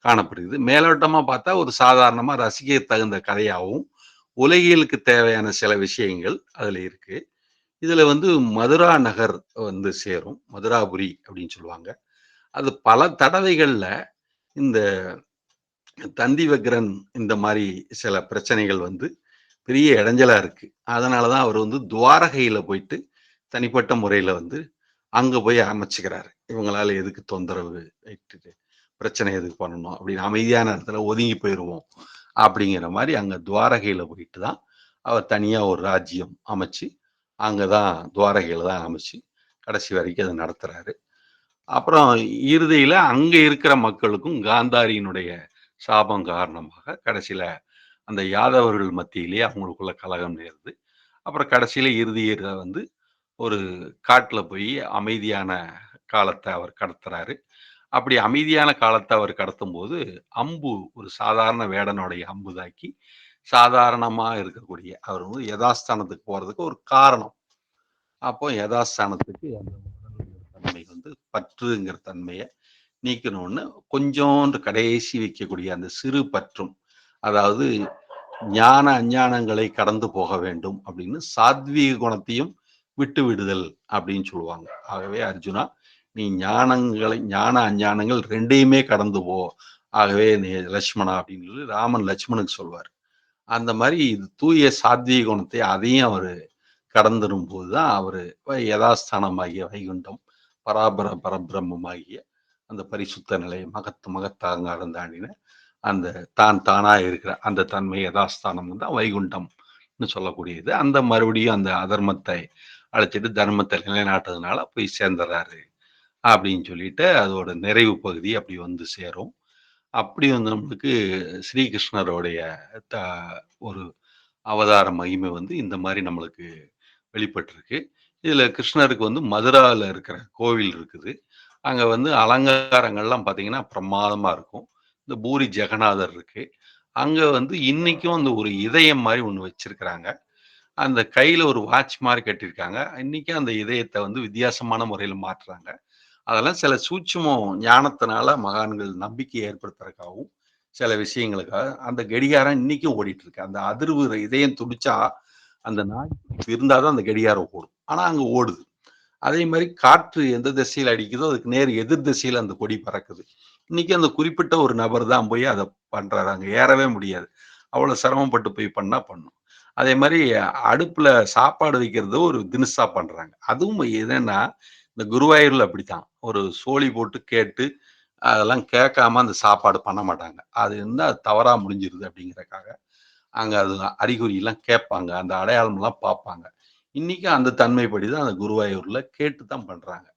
காணப்படுகிறது. மேலோட்டமா பார்த்தா ஒரு சாதாரணமா ரசிக்க தகுந்த கதையாகவும் உலகியலுக்கு தேவையான சில விஷயங்கள் அதுல இருக்கு. இதுல மதுரா நகர் சேரும், மதுராபுரி அப்படின்னு சொல்லுவாங்க. அது பல தடவைகள்ல இந்த தந்தி வக்ரன் இந்த மாதிரி சில பிரச்சனைகள் பெரிய இடைஞ்சலா இருக்கு. அதனாலதான் அவர் துவாரகையில போயிட்டு தனிப்பட்ட முறையில அங்க போய் அமைச்சுக்கிறாரு. இவங்களால எதுக்கு தொந்தரவு வைத்துட்டு பிரச்சனை எதுக்கு பண்ணணும் அப்படின்னு அமைதியான இடத்துல ஒதுங்கி போயிடுவோம் அப்படிங்கிற மாதிரி அங்க துவாரகையில போயிட்டு தான் அவர் தனியா ஒரு ராஜ்யம் அமைச்சு அங்கதான் துவாரகையில தான் அமைச்சு கடைசி வரைக்கும் அதை நடத்துறாரு. அப்புறம் இறுதியில அங்க இருக்கிற மக்களுக்கும் காந்தாரியினுடைய சாபம் காரணமாக கடைசியில அந்த யாதவர்கள் மத்தியிலேயே அவங்களுக்குள்ள கலகம் நேருது. அப்புறம் கடைசியில இறுதியில ஒரு காட்டுல போய் அமைதியான காலத்தை அவர் கடத்துறாரு. அப்படி அமைதியான காலத்தை அவர் கடத்தும் போது அம்பு ஒரு சாதாரண வேடனுடைய அம்பு தாக்கி சாதாரணமா இருக்கக்கூடிய அவர் யதாஸ்தானத்துக்கு போறதுக்கு ஒரு காரணம். அப்போ யதாஸ்தானத்துக்கு அந்த தன்மை பற்றுங்கிற தன்மையை நீக்கணும்னு கொஞ்சோண்டு கடைசி வைக்கக்கூடிய அந்த சிறு பற்றும், அதாவது ஞான அஞ்ஞானங்களை கடந்து போக வேண்டும் அப்படின்னு சாத்வீக குணத்தையும் விட்டு விடுதல் அப்படின்னு சொல்லுவாங்க. ஆகவே அர்ஜுனா, நீ ஞான அஞ்ஞானங்கள் 2யுமே கடந்து போ, ஆகவே நீ லட்சுமணா அப்படின்னு சொல்லி ராமன் லட்சுமணுக்கு சொல்வார். அந்த மாதிரி இது தூய சாத்வீக குணத்தை அதையும் அவரு கடந்துடும் போதுதான் அவரு யதாஸ்தானமாகிய வைகுண்டம், பராபர பரபிரம்மமாகிய அந்த பரிசுத்த நிலை, மகத்தாங்க தாண்டின அந்த தானா இருக்கிற அந்த தன்மை யதாஸ்தானம் தான் வைகுண்டம் சொல்லக்கூடியது. அந்த மறுபடியும் அந்த அதர்மத்தை அழைச்சிட்டு தர்மத்தை நிலைநாட்டுறதுனால போய் சேர்ந்துறாரு அப்படின்னு சொல்லிட்டு அதோட நிறைவு பகுதி அப்படி வந்து சேரும். அப்படி வந்து நம்மளுக்கு ஸ்ரீகிருஷ்ணருடைய த ஒரு அவதார மகிமை வந்து இந்த மாதிரி நம்மளுக்கு வெளிப்பட்டிருக்கு. இதுல கிருஷ்ணருக்கு வந்து மதுரால இருக்கிற கோவில் இருக்குது. அங்க வந்து அலங்காரங்கள்லாம் பார்த்தீங்கன்னா பிரமாதமா இருக்கும். இந்த பூரி ஜெகநாதர் இருக்கு. அங்க வந்து இன்னைக்கும் அந்த ஒரு இதயம் மாரி ஒண்ணு வச்சிருக்கிறாங்க. அந்த கையில ஒரு வாட்ச் மாரி கட்டியிருக்காங்க. இன்னைக்கும் அந்த இதயத்த வந்து வித்தியாசமான முறையில மாற்றுறாங்க. அதெல்லாம் சில சூட்சுமம் ஞானத்தினால மகான்கள் நம்பிக்கை ஏற்படுத்துறதுக்காகவும், சில விஷயங்களுக்காக அந்த கடிகாரம் இன்னைக்கும் ஓடிட்டு இருக்கு. அந்த அதிர்வு இதயம் துடிச்சா, அந்த நாடி துடிப்பு இருந்தா தான் அந்த கடிகாரம் ஓடும். ஆனா அங்க ஓடுது. அதே மாரி காற்று எந்த திசையில அடிக்குதோ, அதுக்கு நேர் எதிர் திசையில அந்த கொடி பறக்குது. இன்னைக்கு அந்த குறிப்பிட்ட ஒரு நபர் தான் போய் அத பண்றாரு. அங்க ஏறவே முடியாது. அவ்வளவு சிரமப்பட்டு போய் பண்ணா பண்ணும். அதே மாரி அடுப்புல சாப்பாடு வைக்கிறது ஒரு தினுசா பண்றாங்க. அதுவும் என்னன்னா, இந்த குருவாயூர்ல அப்படித்தான். ஒரு சோழி போட்டு கேட்டு, அதெல்லாம் கேட்காம அந்த சாப்பாடு பண்ண மாட்டாங்க. அது இருந்தா அது தவறா முடிஞ்சிருது அப்படிங்கிறதுக்காக, அங்க அது அறிகுறிலாம் கேட்பாங்க. அந்த அடையாளம்லாம் பார்ப்பாங்க. இன்னைக்கும் அந்த தன்மைப்படி தான் அந்த குருவாயூர்ல கேட்டு தான் பண்றாங்க.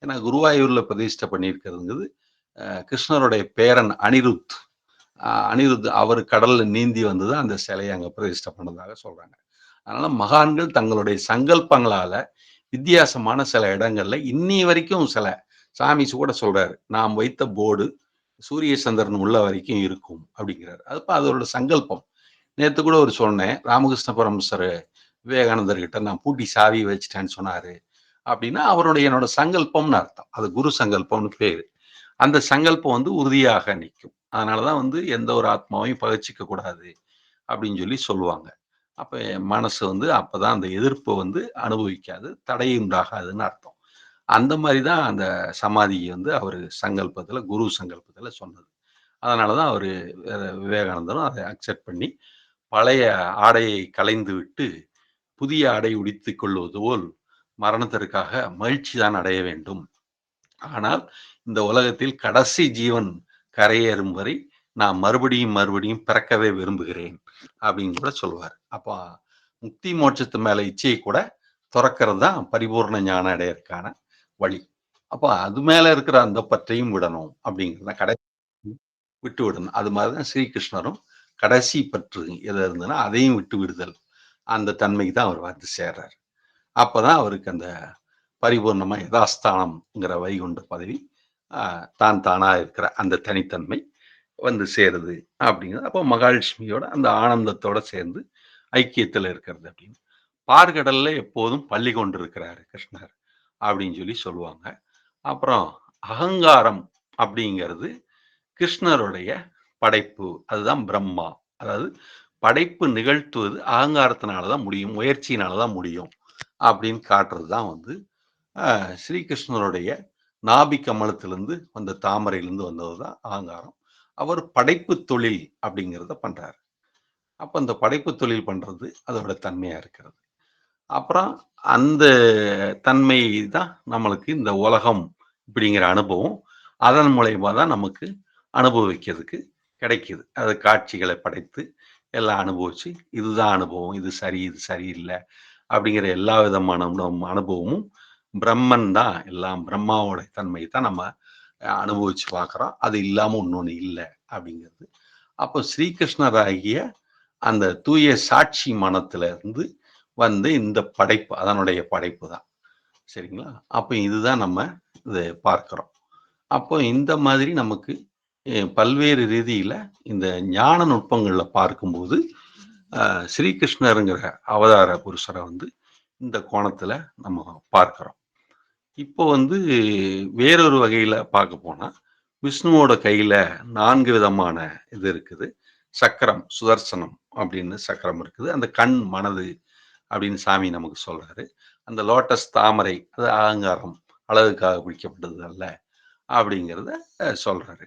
ஏன்னா குருவாயூர்ல பிரதிஷ்டை பண்ணியிருக்கிறதுங்கிறது, கிருஷ்ணருடைய பேரன் அனிருத். அனிருத் அவரு கடல்ல நீந்தி வந்து தான் அந்த சிலைய அங்க பிரதிஷ்டை பண்ணதாக சொல்றாங்க. அதனால மகான்கள் தங்களுடைய சங்கல்பங்களால வித்தியாசமான சில இடங்கள்ல இன்னி வரைக்கும் சில சாமி கூட சொல்றாரு. நாம் வைத்த போர்டு சூரிய சந்திரன் உள்ள வரைக்கும் இருக்கும் அப்படிங்கிறாரு. அப்ப அதோட சங்கல்பம். நேத்து கூட ஒரு சொன்னேன். ராமகிருஷ்ண பரமஹம்சர் விவேகானந்தர் கிட்ட நான் பூட்டி சாவி வச்சுட்டேன்னு சொன்னாரு. அப்படின்னா அவருடைய என்னோட சங்கல்பம்னு அர்த்தம். அது குரு சங்கல்பம்னு பேரு. அந்த சங்கல்பம் வந்து உறுதியாக நிக்கும். அதனாலதான் வந்து எந்த ஒரு ஆத்மாவையும் பகைச்சுக்க கூடாது அப்படின்னு சொல்லி சொல்லுவாங்க. அப்ப என் மனசு வந்து அப்பதான் அந்த எதிர்ப்ப வந்து அனுபவிக்காது, தடை உண்டாகாதுன்னு அர்த்தம். அந்த மாரி தான் அந்த சமாதி வந்து அவரு சங்கல்பத்துல, குரு சங்கல்பத்துல சொன்னது. அதனாலதான் அவரு விவேகானந்தரும் அதை அக்செப்ட் பண்ணி, பழைய ஆடையை களைந்து விட்டு, புதிய ஆடை உடுத்திக் கொள்வது போல் மரணத்திற்காக மகிழ்ச்சி தான் அடைய வேண்டும். ஆனால் இந்த உலகத்தில் கடைசி ஜீவன் கரையேறும் வரை நான் மறுபடியும் மறுபடியும் பிறக்கவே விரும்புகிறேன் அப்படின்னு கூட சொல்லுவார். அப்போ முக்தி மோட்சத்து மேல இச்சையை கூட துறக்கிறது தான் பரிபூர்ண ஞானம் அடையறதுக்கான வழி. அப்போ அது மேல இருக்கிற அந்த பற்றையும் விடணும் அப்படிங்கிறத கடைசி விட்டு விடணும். அது மாதிரிதான் ஸ்ரீகிருஷ்ணரும் கடைசி பற்று எது இருந்ததுன்னா அதையும் விட்டு விடுதல். அந்த தன்மைக்கு தான் அவர் வந்து சேர்றாரு. அப்பதான் அவருக்கு அந்த பரிபூர்ணமா யதாஸ்தானம்ங்கிற வைகுண்ட பதவி தான் தானா இருக்கிற அந்த தனித்தன்மை வந்து சேருது அப்படிங்கிறது. அப்போ மகாலட்சுமியோட அந்த ஆனந்தத்தோட சேர்ந்து ஐக்கியத்துல இருக்கிறது அப்படின்னு. பார்கடல்ல எப்போதும் பள்ளி கொண்டிருக்கிறாரு கிருஷ்ணர் அப்படின்னு சொல்லி சொல்லுவாங்க. அப்புறம் அகங்காரம் அப்படிங்கிறது கிருஷ்ணருடைய படைப்பு. அதுதான் பிரம்மா. அதாவது படைப்பு நிகழ்த்துவது அகங்காரத்தினாலதான் முடியும், முயற்சியினாலதான் முடியும் அப்படின்னு காட்டுறது தான் வந்து ஸ்ரீகிருஷ்ணருடைய நாபி கமலத்திலிருந்து வந்த தாமரையிலிருந்து வந்தது தான் அகங்காரம். அவர் படைப்பு தொழில் அப்படிங்கிறத பண்றாரு. அப்ப அந்த படைப்பு தொழில் பண்றது அதோட தன்மையா இருக்கிறது. அப்புறம் அந்த தன்மை தான் நம்மளுக்கு இந்த உலகம் இப்படிங்கிற அனுபவம் அதன் மூலயமா தான் நமக்கு அனுபவிக்கிறதுக்கு கிடைக்குது. அது காட்சிகளை படைத்து எல்லாம் அனுபவிச்சு இதுதான் அனுபவம், இது சரி, இது சரியில்லை அப்படிங்கிற எல்லா விதமான அனுபவமும் பிரம்மன் தான். எல்லாம் பிரம்மாவோட தன்மை தான் நம்ம அனுபவிச்சு பார்க்குறோம். அது இல்லாம இன்னொன்னு இல்லை அப்படிங்கிறது. அப்போ ஸ்ரீகிருஷ்ணராகிய அந்த தூய சாட்சி மனத்துல இருந்து வந்து இந்த படைப்பு அதனுடைய படைப்பு தான். சரிங்களா? அப்ப இதுதான் நம்ம இதை பார்க்கிறோம். அப்போ இந்த மாதிரி நமக்கு பல்வேறு ரீதியில இந்த ஞான நுட்பங்கள்ல பார்க்கும்போது ஸ்ரீகிருஷ்ணருங்கிற அவதார புருஷரை வந்து இந்த கோணத்துல நம்ம பார்க்கிறோம். இப்போ வந்து வேறொரு வகையில பார்க்க போனா விஷ்ணுவோட கையில 4 விதமான இது இருக்குது. சக்கரம், சுதர்சனம் அப்படின்னு சக்கரம் இருக்குது. அந்த கண், மனது அப்படின்னு சாமி நமக்கு சொல்றாரு. அந்த லோட்டஸ் தாமரை அது அகங்காரம், அழகுக்காக பிடிக்கப்பட்டது அல்ல அப்படிங்கிறத சொல்றாரு.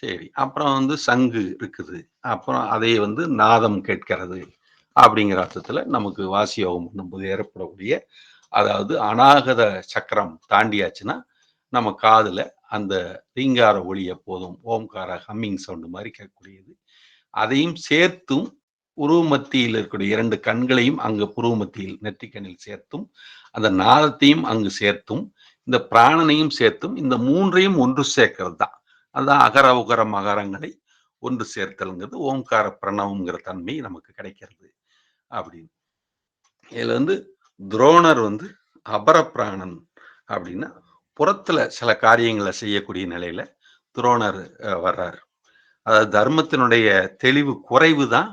சரி. அப்புறம் வந்து சங்கு இருக்குது. அப்புறம் அதை வந்து நாதம் கேட்கிறது அப்படிங்கிற அர்த்தத்துல நமக்கு வாசி யோகம் பண்ணும்போது ஏற்படக்கூடிய அதாவது அநாகத சக்கரம் தாண்டியாச்சுன்னா நம்ம காதுல அந்த ரீங்கார ஒலி எப்போதும் ஓம்கார ஹம்மிங் சவுண்டு மாதிரி கேட்கக்கூடியது. அதையும் சேர்த்தும் உருவ மத்தியில் இருக்கக்கூடிய 2 கண்களையும் அங்கு புருவ மத்தியில் நெற்றிக்கண்ணில் சேர்த்தும், அந்த நாதத்தையும் அங்கு சேர்த்தும், இந்த பிராணனையும் சேர்த்தும் இந்த 3ஐயும் ஒன்று சேர்க்கிறது தான். அதான் அகர, உகர, மகரங்களை ஒன்று சேர்த்தல்ங்கிறது ஓம்கார பிரணவம்ங்கிற தன்மை நமக்கு கிடைக்கிறது அப்படின்னு. இதுல வந்து துரோணர் வந்து அபர பிராணன் அப்படின்னா புறத்துல சில காரியங்களை செய்யக்கூடிய நிலையில துரோணர் வர்றாரு. அதாவது தர்மத்தினுடைய தெளிவு குறைவு தான்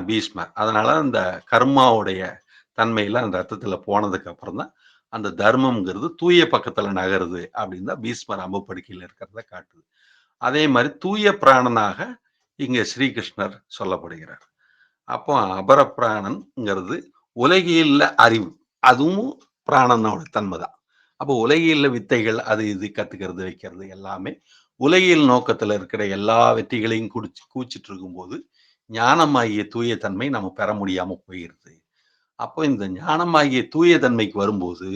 பீஷ்மர். அதனால அந்த கர்மாவுடைய தன்மையில அந்த அர்த்தத்துல போனதுக்கு அப்புறம் தான் அந்த தர்மம்ங்கிறது தூய பக்கத்துல நகருது அப்படின்னு தான் பீஷ்மர் அம்பப்படுக்கையில் இருக்கிறத காட்டுது. அதே மாதிரி தூய பிராணனாக இங்க ஸ்ரீகிருஷ்ணர் சொல்லப்படுகிறார். அப்போ அபர பிராணன்ங்கிறது உலகியல்ல அறிவு, அதுவும் பிராணனோட தன்மை தான். அப்போ உலகியல்ல வித்தைகள் அது இது கத்துக்கிறது வைக்கிறது எல்லாமே உலகியல் நோக்கத்துல இருக்கிற எல்லா வெற்றிகளையும் கூச்சிட்டு இருக்கும்போது ஞானமாகிய தூய தன்மை நம்ம பெற முடியாம போயிருது. அப்போ இந்த ஞானமாகிய தூய தன்மைக்கு வரும்போது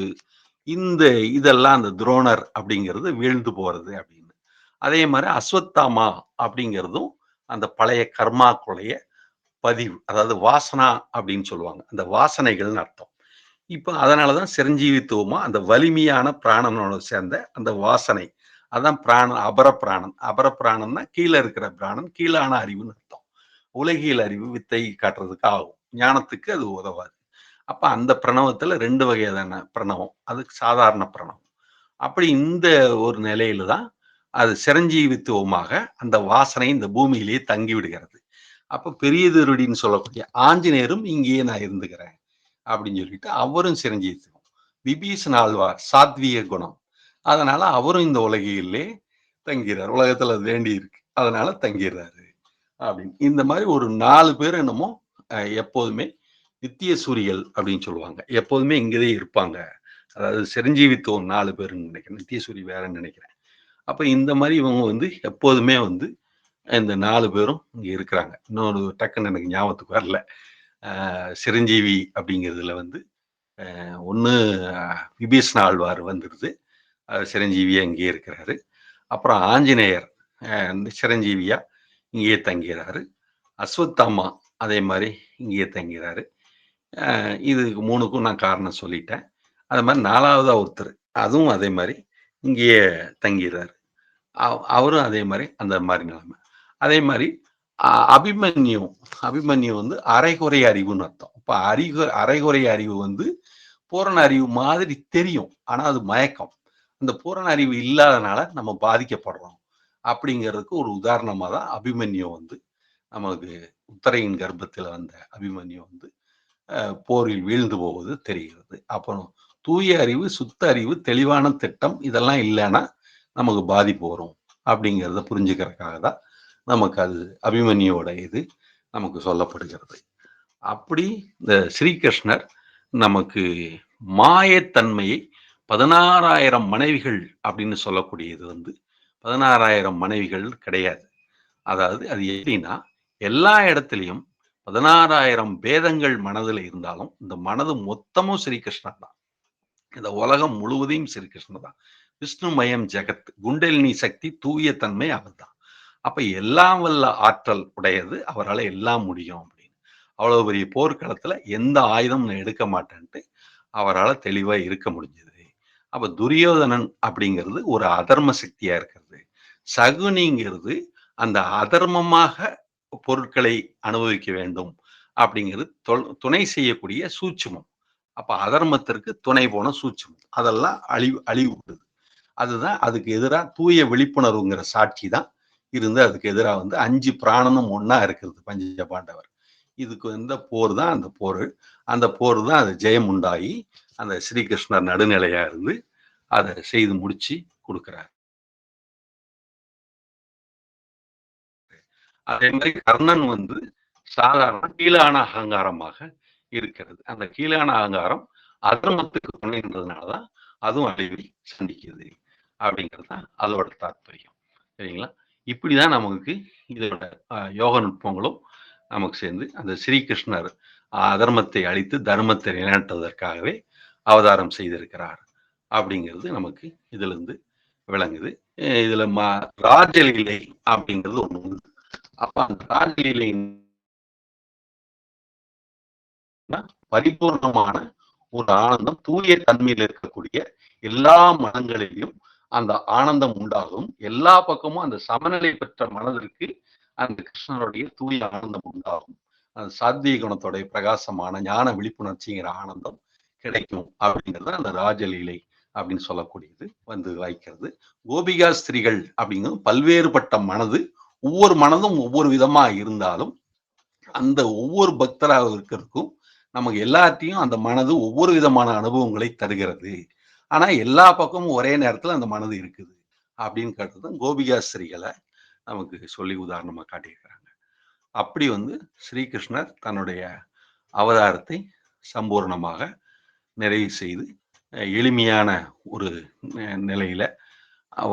இந்த இதெல்லாம் அந்த துரோணர் அப்படிங்கிறது வீழ்ந்து போறது அப்படின்னு. அதே மாதிரி அஸ்வத்தாமா அப்படிங்கிறதும் அந்த பழைய கர்மாக்குடைய பதிவு, அதாவது வாசனா அப்படின்னு சொல்லுவாங்க, அந்த வாசனைகள்னு அர்த்தம். இப்ப அதனாலதான் சிரஞ்சீவித்துவமா அந்த வலிமையான பிராணனோட சேர்ந்த அந்த வாசனை, அதான் பிராணன், அபர பிராணன். அபர பிராணம்னா கீழே இருக்கிற பிராணன், கீழான அறிவுன்னு அர்த்தம். உலகியல் அறிவு வித்தை காட்டுறதுக்கு ஆகும், ஞானத்துக்கு அது உதவாது. அப்ப அந்த பிரணவத்துல 2 வகையான பிரணவம், அதுக்கு சாதாரண பிரணவம். அப்படி இந்த ஒரு நிலையில தான் அது சிரஞ்சீவித்துவமாக அந்த வாசனை இந்த பூமியிலேயே தங்கி விடுகிறது. அப்ப பெரிய திருடின்னு சொல்லக்கூடிய ஆஞ்சநேயரும் இங்கேயே நான் இருந்துக்கிறேன் அப்படின்னு சொல்லிட்டு அவரும் சிரஞ்சீவித்துவம். விபீஷன் ஆழ்வார் சாத்வீக குணம், அதனால அவரும் இந்த உலகிலே தங்கிறார். உலகத்துல அது வேண்டி இருக்கு, அதனால தங்கிடுறாரு அப்படின்னு. இந்த மாதிரி ஒரு 4 பேர் என்னமோ எப்போதுமே நித்திய சூரியல் அப்படின்னு சொல்லுவாங்க, எப்போதுமே இங்கதே இருப்பாங்க. அதாவது சிரஞ்சீவித்துவம் 4 பேருன்னு நினைக்கிறேன், நித்திய சூரி வேறன்னு நினைக்கிறேன். அப்ப இந்த மாதிரி இவங்க வந்து எப்போதுமே வந்து இந்த 4 பேரும் இங்க இருக்கிறாங்க. இன்னொரு டக்குன்னு எனக்கு ஞாபகத்துக்கு வரல. சிரஞ்சீவி அப்படிங்கிறதுல வந்து ஒண்ணு விபீஷண ஆழ்வார் வந்துருது, சிரஞ்சீவியா இங்கேயே இருக்கிறாரு. அப்புறம் ஆஞ்சநேயர் சிரஞ்சீவியா இங்கேயே தங்கிறாரு. அஸ்வத்தாமா அதே மாதிரி இங்கேயே தங்கிறாரு. இது 3க்கும் நான் காரணம் சொல்லிட்டேன். அது மாதிரி 4வதா ஒருத்தர், அதுவும் அதே மாதிரி இங்கேயே தங்கிறாரு. அவரும் அதே மாதிரி அந்த மாதிரி நிலைமை. அதே மாதிரி அபிமன்யு, அபிமன்யு வந்து அரைகுறை அறிவுன்னு அர்த்தம். இப்ப அரைகுறை அறிவு வந்து பூரண அறிவு மாதிரி தெரியும், ஆனா அது மயக்கம். அந்த பூரண அறிவு இல்லாதனால நம்ம பாதிக்கப்படுறோம் அப்படிங்கிறதுக்கு ஒரு உதாரணமா தான் அபிமன்யு வந்து நமக்கு உத்தரையின் கர்ப்பத்தில் வந்த அபிமன்யு வந்து போரில் வீழ்ந்து போவது தெரிகிறது. அப்புறம் தூய அறிவு, சுத்த அறிவு, தெளிவான திட்டம் இதெல்லாம் இல்லைன்னா நமக்கு பாதிப்பு வரும் அப்படிங்கிறத புரிஞ்சுக்கிறதுக்காக தான் நமக்கு அது அபிமன்யோட இது நமக்கு சொல்லப்படுகிறது. அப்படி இந்த ஸ்ரீகிருஷ்ணர் நமக்கு மாயத்தன்மையை 16,000 மனைவிகள் அப்படின்னு சொல்லக்கூடியது வந்து 16,000 மனைவிகள் கிடையாது. அதாவது அது எப்படின்னா எல்லா இடத்துலையும் 16,000 பேதங்கள் மனதில் இருந்தாலும் இந்த மனது மொத்தமும் ஸ்ரீகிருஷ்ணர் தான். இந்த உலகம் முழுவதையும் ஸ்ரீகிருஷ்ணர் தான். விஷ்ணுமயம் ஜெகத், குண்டலினி சக்தி, தூய தன்மை அவர் தான். அப்ப எல்லாம் வல்ல ஆற்றல் உடையது, அவரால் எல்லாம் முடியும் அப்படின்னு. அவ்வளவு பெரிய போர்க்களத்துல எந்த ஆயுதம் நான் எடுக்க மாட்டேன்ட்டு அவரால் தெளிவா இருக்க முடிஞ்சது. அப்ப துரியோதனன் அப்படிங்கிறது ஒரு அதர்ம சக்தியா இருக்கிறது, சகுனிங்கிறது அந்த அதர்மமாக பொருட்களை அனுபவிக்க வேண்டும் அப்படிங்கிறது துணை செய்யக்கூடிய சூட்சுமம். அப்ப அதர்மத்திற்கு துணை போன சூட்சுமம் அதெல்லாம் அழிவுடுது. அதுதான் அதுக்கு எதிராக தூய விழிப்புணர்வுங்கிற சாட்சி தான் இருந்து அதுக்கு எதிராக வந்து 5 பிராணனும் ஒன்னா இருக்கிறது பஞ்ச பாண்டவர். இதுக்கு இந்த போர் தான் அந்த போர். அந்த போர் தான் அது ஜெயம் உண்டாகி அந்த ஸ்ரீகிருஷ்ணர் நடுநிலையா இருந்து அதை செய்து முடிச்சு கொடுக்கிறார். அதே மாதிரி கர்ணன் வந்து சாதாரண கீழான அகங்காரமாக இருக்கிறது. அந்த கீழான அகங்காரம் அதர்மத்துக்கு துணைன்றதுனாலதான் அதுவும் அழிவை சந்திக்குது அப்படிங்கிறது தான் அதோட தாற்பயம். சரிங்களா? இப்படிதான் நமக்கு இதோட யோக நுட்பங்களும் நமக்கு சேர்ந்து அந்த ஸ்ரீகிருஷ்ணர் அதர்மத்தை அழித்து தர்மத்தை நிலைநாட்டுவதற்காகவே அவதாரம் செய்திருக்கிறார் அப்படிங்கிறது நமக்கு இதுல இருந்து விளங்குது. இதுல ராஜலீலை அப்படிங்கிறது ஒண்ணு உண்டு. அப்ப அந்த ராஜலீலை பரிபூர்ணமான ஒரு ஆனந்தம், தூய தன்மையில் இருக்கக்கூடிய எல்லா மனங்களிலும் அந்த ஆனந்தம் உண்டாகும். எல்லா பக்கமும் அந்த சமநிலை பெற்ற மனதிற்கு அந்த கிருஷ்ணனுடைய தூய ஆனந்தம் உண்டாகும். அந்த சாத்வீக குணத்தோடைய பிரகாசமான ஞான விழிப்புணர்ச்சிங்கிற ஆனந்தம் கிடைக்கும் அப்படிங்கிறது அந்த ராஜலீலை அப்படின்னு சொல்லக்கூடியது வந்து வாய்க்கிறது. கோபிகா ஸ்திரிகள் அப்படிங்கிறது பல்வேறுபட்ட மனது, ஒவ்வொரு மனதும் ஒவ்வொரு விதமா இருந்தாலும் அந்த ஒவ்வொரு பக்தராக இருக்கிறதுக்கும் நமக்கு எல்லாத்தையும் அந்த மனது ஒவ்வொரு விதமான அனுபவங்களை தருகிறது. ஆனா எல்லா பக்கமும் ஒரே நேரத்துல அந்த மனது இருக்குது அப்படின்னு கேட்டது கோபிகா ஸ்திரிகளை நமக்கு சொல்லி உதாரணமா காட்டியிருக்கிறாங்க. அப்படி வந்து ஸ்ரீகிருஷ்ணர் தன்னுடைய அவதாரத்தை சம்பூர்ணமாக நிறைவு செய்து எளிமையான ஒரு நிலையில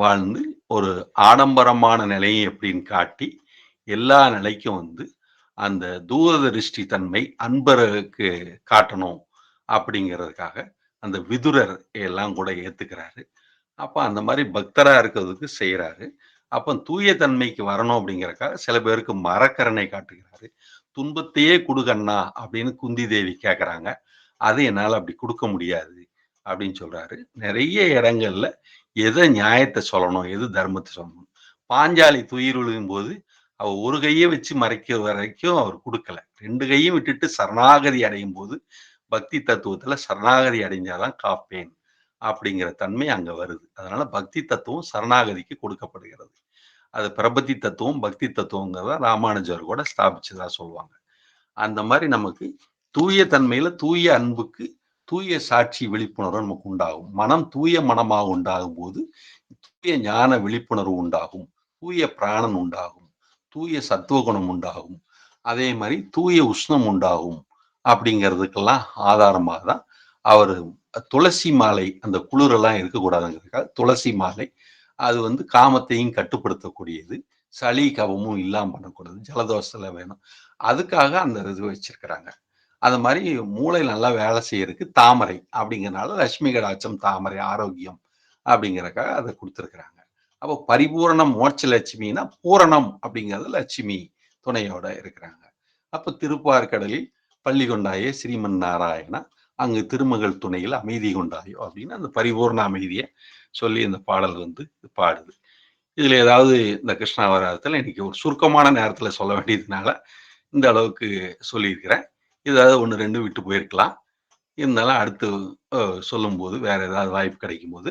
வாழ்ந்து ஒரு ஆடம்பரமான நிலையை எப்படின்னு காட்டி எல்லா நிலைக்கும் வந்து அந்த தூரதிருஷ்டி தன்மை அன்பருக்கு காட்டணும் அப்படிங்கிறதுக்காக அந்த விதுரர் எல்லாம் கூட ஏத்துக்கிறாரு. அப்ப அந்த மாதிரி பக்தரா இருக்கிறதுக்கு செய்யறாரு. அப்ப தூய தன்மைக்கு வரணும் அப்படிங்கறக்காக சில பேருக்கு மரக்கரணை காட்டுகிறாரு. துன்பத்தையே குடுகண்ணா அப்படின்னு குந்தி தேவி கேக்குறாங்க. அது என்னால அப்படி கொடுக்க முடியாது அப்படின்னு சொல்றாரு. நிறைய இடங்கள்ல எதை நியாயத்தை சொல்லணும், எது தர்மத்தை சொல்லணும். பாஞ்சாலி துயில் விழுகும் போது அவ ஒரு கையை வச்சு மறைக்க வரைக்கும் அவர் கொடுக்கல. 2 கையும் விட்டுட்டு சரணாகதி அடையும் போது பக்தி தத்துவத்துல சரணாகதி அடைஞ்சாதான் காப்பேன் அப்படிங்கிற தன்மை அங்க வருது. அதனால பக்தி தத்துவம் சரணாகதிக்கு கொடுக்கப்படுகிறது. அது பிரபத்தி தத்துவம் பக்தி தத்துவங்கிறத ராமானுஜர் கூட ஸ்தாபிச்சதா சொல்லுவாங்க. அந்த மாதிரி நமக்கு தூய தன்மையில தூய அன்புக்கு தூய சாட்சி விழிப்புணர்வு நமக்கு உண்டாகும். மனம் தூய மனமாக உண்டாகும் போது தூய ஞான விழிப்புணர்வு உண்டாகும், தூய பிராணன் உண்டாகும், தூய சத்துவகுணம் உண்டாகும், அதே மாதிரி தூய உஷ்ணம் உண்டாகும். அப்படிங்கிறதுக்கெல்லாம் ஆதாரமாக தான் அவர் துளசி மாலை, அந்த குளிரெல்லாம் இருக்கக்கூடாதுங்கிறதுக்காக துளசி மாலை, அது வந்து காமத்தையும் கட்டுப்படுத்தக்கூடியது, சளி கவமும் இல்லாம பண்ணக்கூடாது, ஜலதோஷத்துல வேணும், அதுக்காக அந்த இது வச்சிருக்கிறாங்க. அது மாதிரி மூளை நல்லா வேலை செய்யறதுக்கு தாமரை அப்படிங்கிறனால லட்சுமி கடாட்சம் தாமரை ஆரோக்கியம் அப்படிங்கிறதுக்காக அதை கொடுத்துருக்குறாங்க. அப்போ பரிபூரணம் மோட்ச லட்சுமின்னா பூரணம் அப்படிங்கிறது லட்சுமி துணையோட இருக்கிறாங்க. அப்போ திருப்பார்கடலில் பள்ளி கொண்டாயே ஸ்ரீமன் நாராயணா, அங்கு திருமகள் துணையில் அமைதி கொண்டாயோ அப்படின்னு அந்த பரிபூர்ண அமைதியை சொல்லி இந்த பாடல் வந்து பாடுது. இதுல ஏதாவது இந்த கிருஷ்ணாவதாரத்துல இன்னைக்கு ஒரு சுருக்கமான நேரத்துல சொல்ல வேண்டியதுனால இந்த அளவுக்கு சொல்லியிருக்கிறேன். ஏதாவது 1, 2 விட்டு போயிருக்கலாம். இருந்தாலும் அடுத்து சொல்லும்போது வேற ஏதாவது வாய்ப்பு கிடைக்கும் போது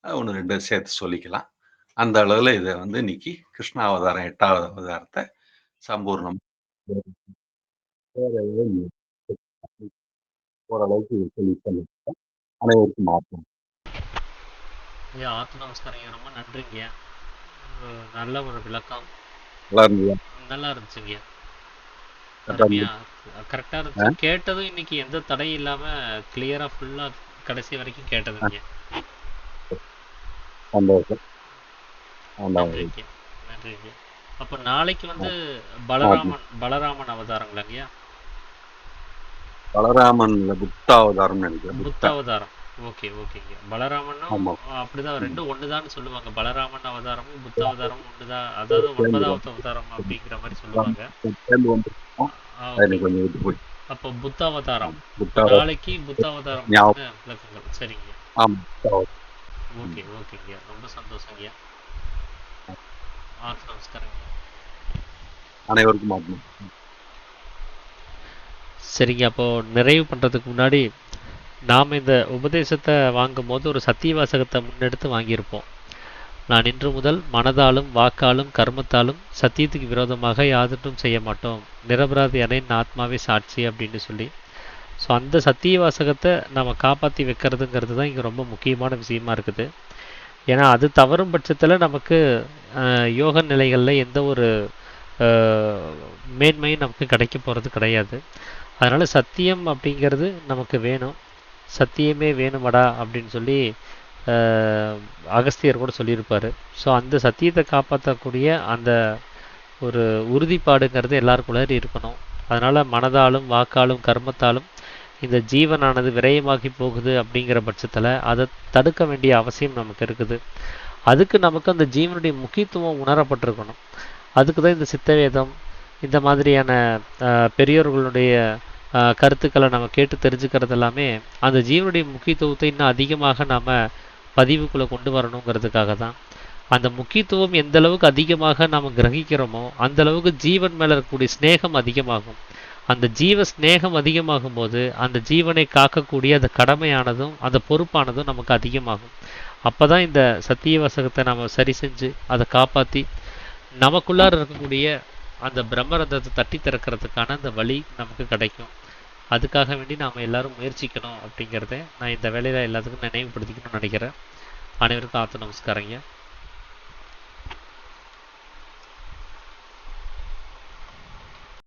1, 2 சேர்த்து சொல்லிக்கலாம். அந்த அளவுல இதை வந்து இன்னைக்கு கிருஷ்ணாவதாரம் 8வது அவதாரத்தை சம்பூர்ணம் ஓரளவுக்கு சொல்லி அனைவருக்கும் மாற்றம். ஐயா ஆத்ம நமஸ்காரம், ரொம்ப நன்றிங்க. நல்ல ஒரு விளக்கம், நல்லா இருந்துச்சுங்க. அருமையா கரெக்டா இருந்துச்சு. கேட்டதும் இன்னைக்கு எந்த தடையும் இல்லாம கிளியரா ஃபுல்லா கடைசி வரைக்கும் கேட்டதுங்க. நன்றிங்க நன்றிங்க. அப்ப நாளைக்கு வந்து பலராமன் அவதாரங்களாங்கய்யா? பலராமன் புத்தாவதாரம் நினைக்கிறேன். புத்தாவதாரம். ஓகே ஓகேங்க. பலராமனும் அப்படிதான், ரெண்டும் ஒண்ணுதான்னு சொல்லுவாங்க. பலராமன் அவதாரமும் புத்தாவதாரமும் ஒண்ணுதான், அதாவது 9வது அவதாரம் அப்படிங்கிற மாதிரி சொல்லுவாங்க. அப்போ புத்தாவதாரம் நாளைக்கு புத்தாவதாரம் விளக்கங்கள். சரிங்க. ஓகே ஓகேங்க, ரொம்ப சந்தோஷங்க. நமஸ்காரங்க. அனைவருக்கும் சரிங்க. அப்போ நிறைவு பண்றதுக்கு முன்னாடி நாம் இந்த உபதேசத்தை வாங்கும் போது ஒரு சத்திய வாசகத்தை முன்னெடுத்து வாங்கியிருப்போம். நான் இன்று முதல் மனதாலும் வாக்காலும் கர்மத்தாலும் சத்தியத்துக்கு விரோதமாக யாதொன்றும் செய்ய மாட்டோம், நிரபராதி அனைன் ஆத்மாவே சாட்சி அப்படின்னு சொல்லி. ஸோ அந்த சத்திய வாசகத்தை நம்ம காப்பாற்றி வைக்கிறதுங்கிறது தான் இங்கே ரொம்ப முக்கியமான விஷயமா இருக்குது. ஏன்னா அது தவறும் பட்சத்தில் நமக்கு யோக நிலைகளில் எந்த ஒரு மேன்மையும் நமக்கு கிடைக்க போகிறது கிடையாது. அதனால் சத்தியம் அப்படிங்கிறது நமக்கு வேணும். சத்தியமே வேணுமடா அப்படின்னு சொல்லி அகஸ்தியர் கூட சொல்லியிருப்பார். ஸோ அந்த சத்தியத்தை காப்பாற்றக்கூடிய அந்த ஒரு உறுதிப்பாடுங்கிறது எல்லாருக்குள்ளே இருக்கணும். அதனால் மனதாலும் வாக்காலும் கர்மத்தாலும் இந்த ஜீவனானது விரயமாகி போகுது அப்படிங்கிற பட்சத்தில் அதை தடுக்க வேண்டிய அவசியம் நமக்கு இருக்குது. அதுக்கு நமக்கு அந்த ஜீவனுடைய முக்கியத்துவம் உணரப்பட்டிருக்கணும். அதுக்கு தான் இந்த சித்தவேதம், இந்த மாதிரியான பெரியோர்களுடைய கருத்துக்களை நம்ம கேட்டு தெரிஞ்சுக்கிறது எல்லாமே அந்த ஜீவனுடைய முக்கியத்துவத்தை இன்னும் அதிகமாக நாம் பதிவுக்குள்ளே கொண்டு வரணுங்கிறதுக்காக தான். அந்த முக்கியத்துவம் எந்த அளவுக்கு அதிகமாக நாம் கிரகிக்கிறோமோ அந்த அளவுக்கு ஜீவன் மேலே இருக்கக்கூடிய ஸ்நேகம் அதிகமாகும். அந்த ஜீவ ஸ்நேகம் அதிகமாகும் போது அந்த ஜீவனை காக்கக்கூடிய அந்த கடமையானதும் அந்த பொறுப்பானதும் நமக்கு அதிகமாகும். அப்போ தான் இந்த சத்திய வசகத்தை நம்ம சரி செஞ்சு அதை காப்பாற்றி நமக்குள்ளார இருக்கக்கூடிய அந்த பிரம்மரந்தத்தை தட்டி திறக்கிறதுக்கான அந்த வழி நமக்கு கிடைக்கும். அதுக்காக வேண்டி நாம் எல்லாரும் முயற்சிக்கணும் அப்படிங்கிறத நான் இந்த வேலையில் எல்லாத்துக்கும் நினைவுபடுத்திக்கணும்னு நினைக்கிறேன். அனைவருக்கும் ஆத்த நமஸ்காரங்க.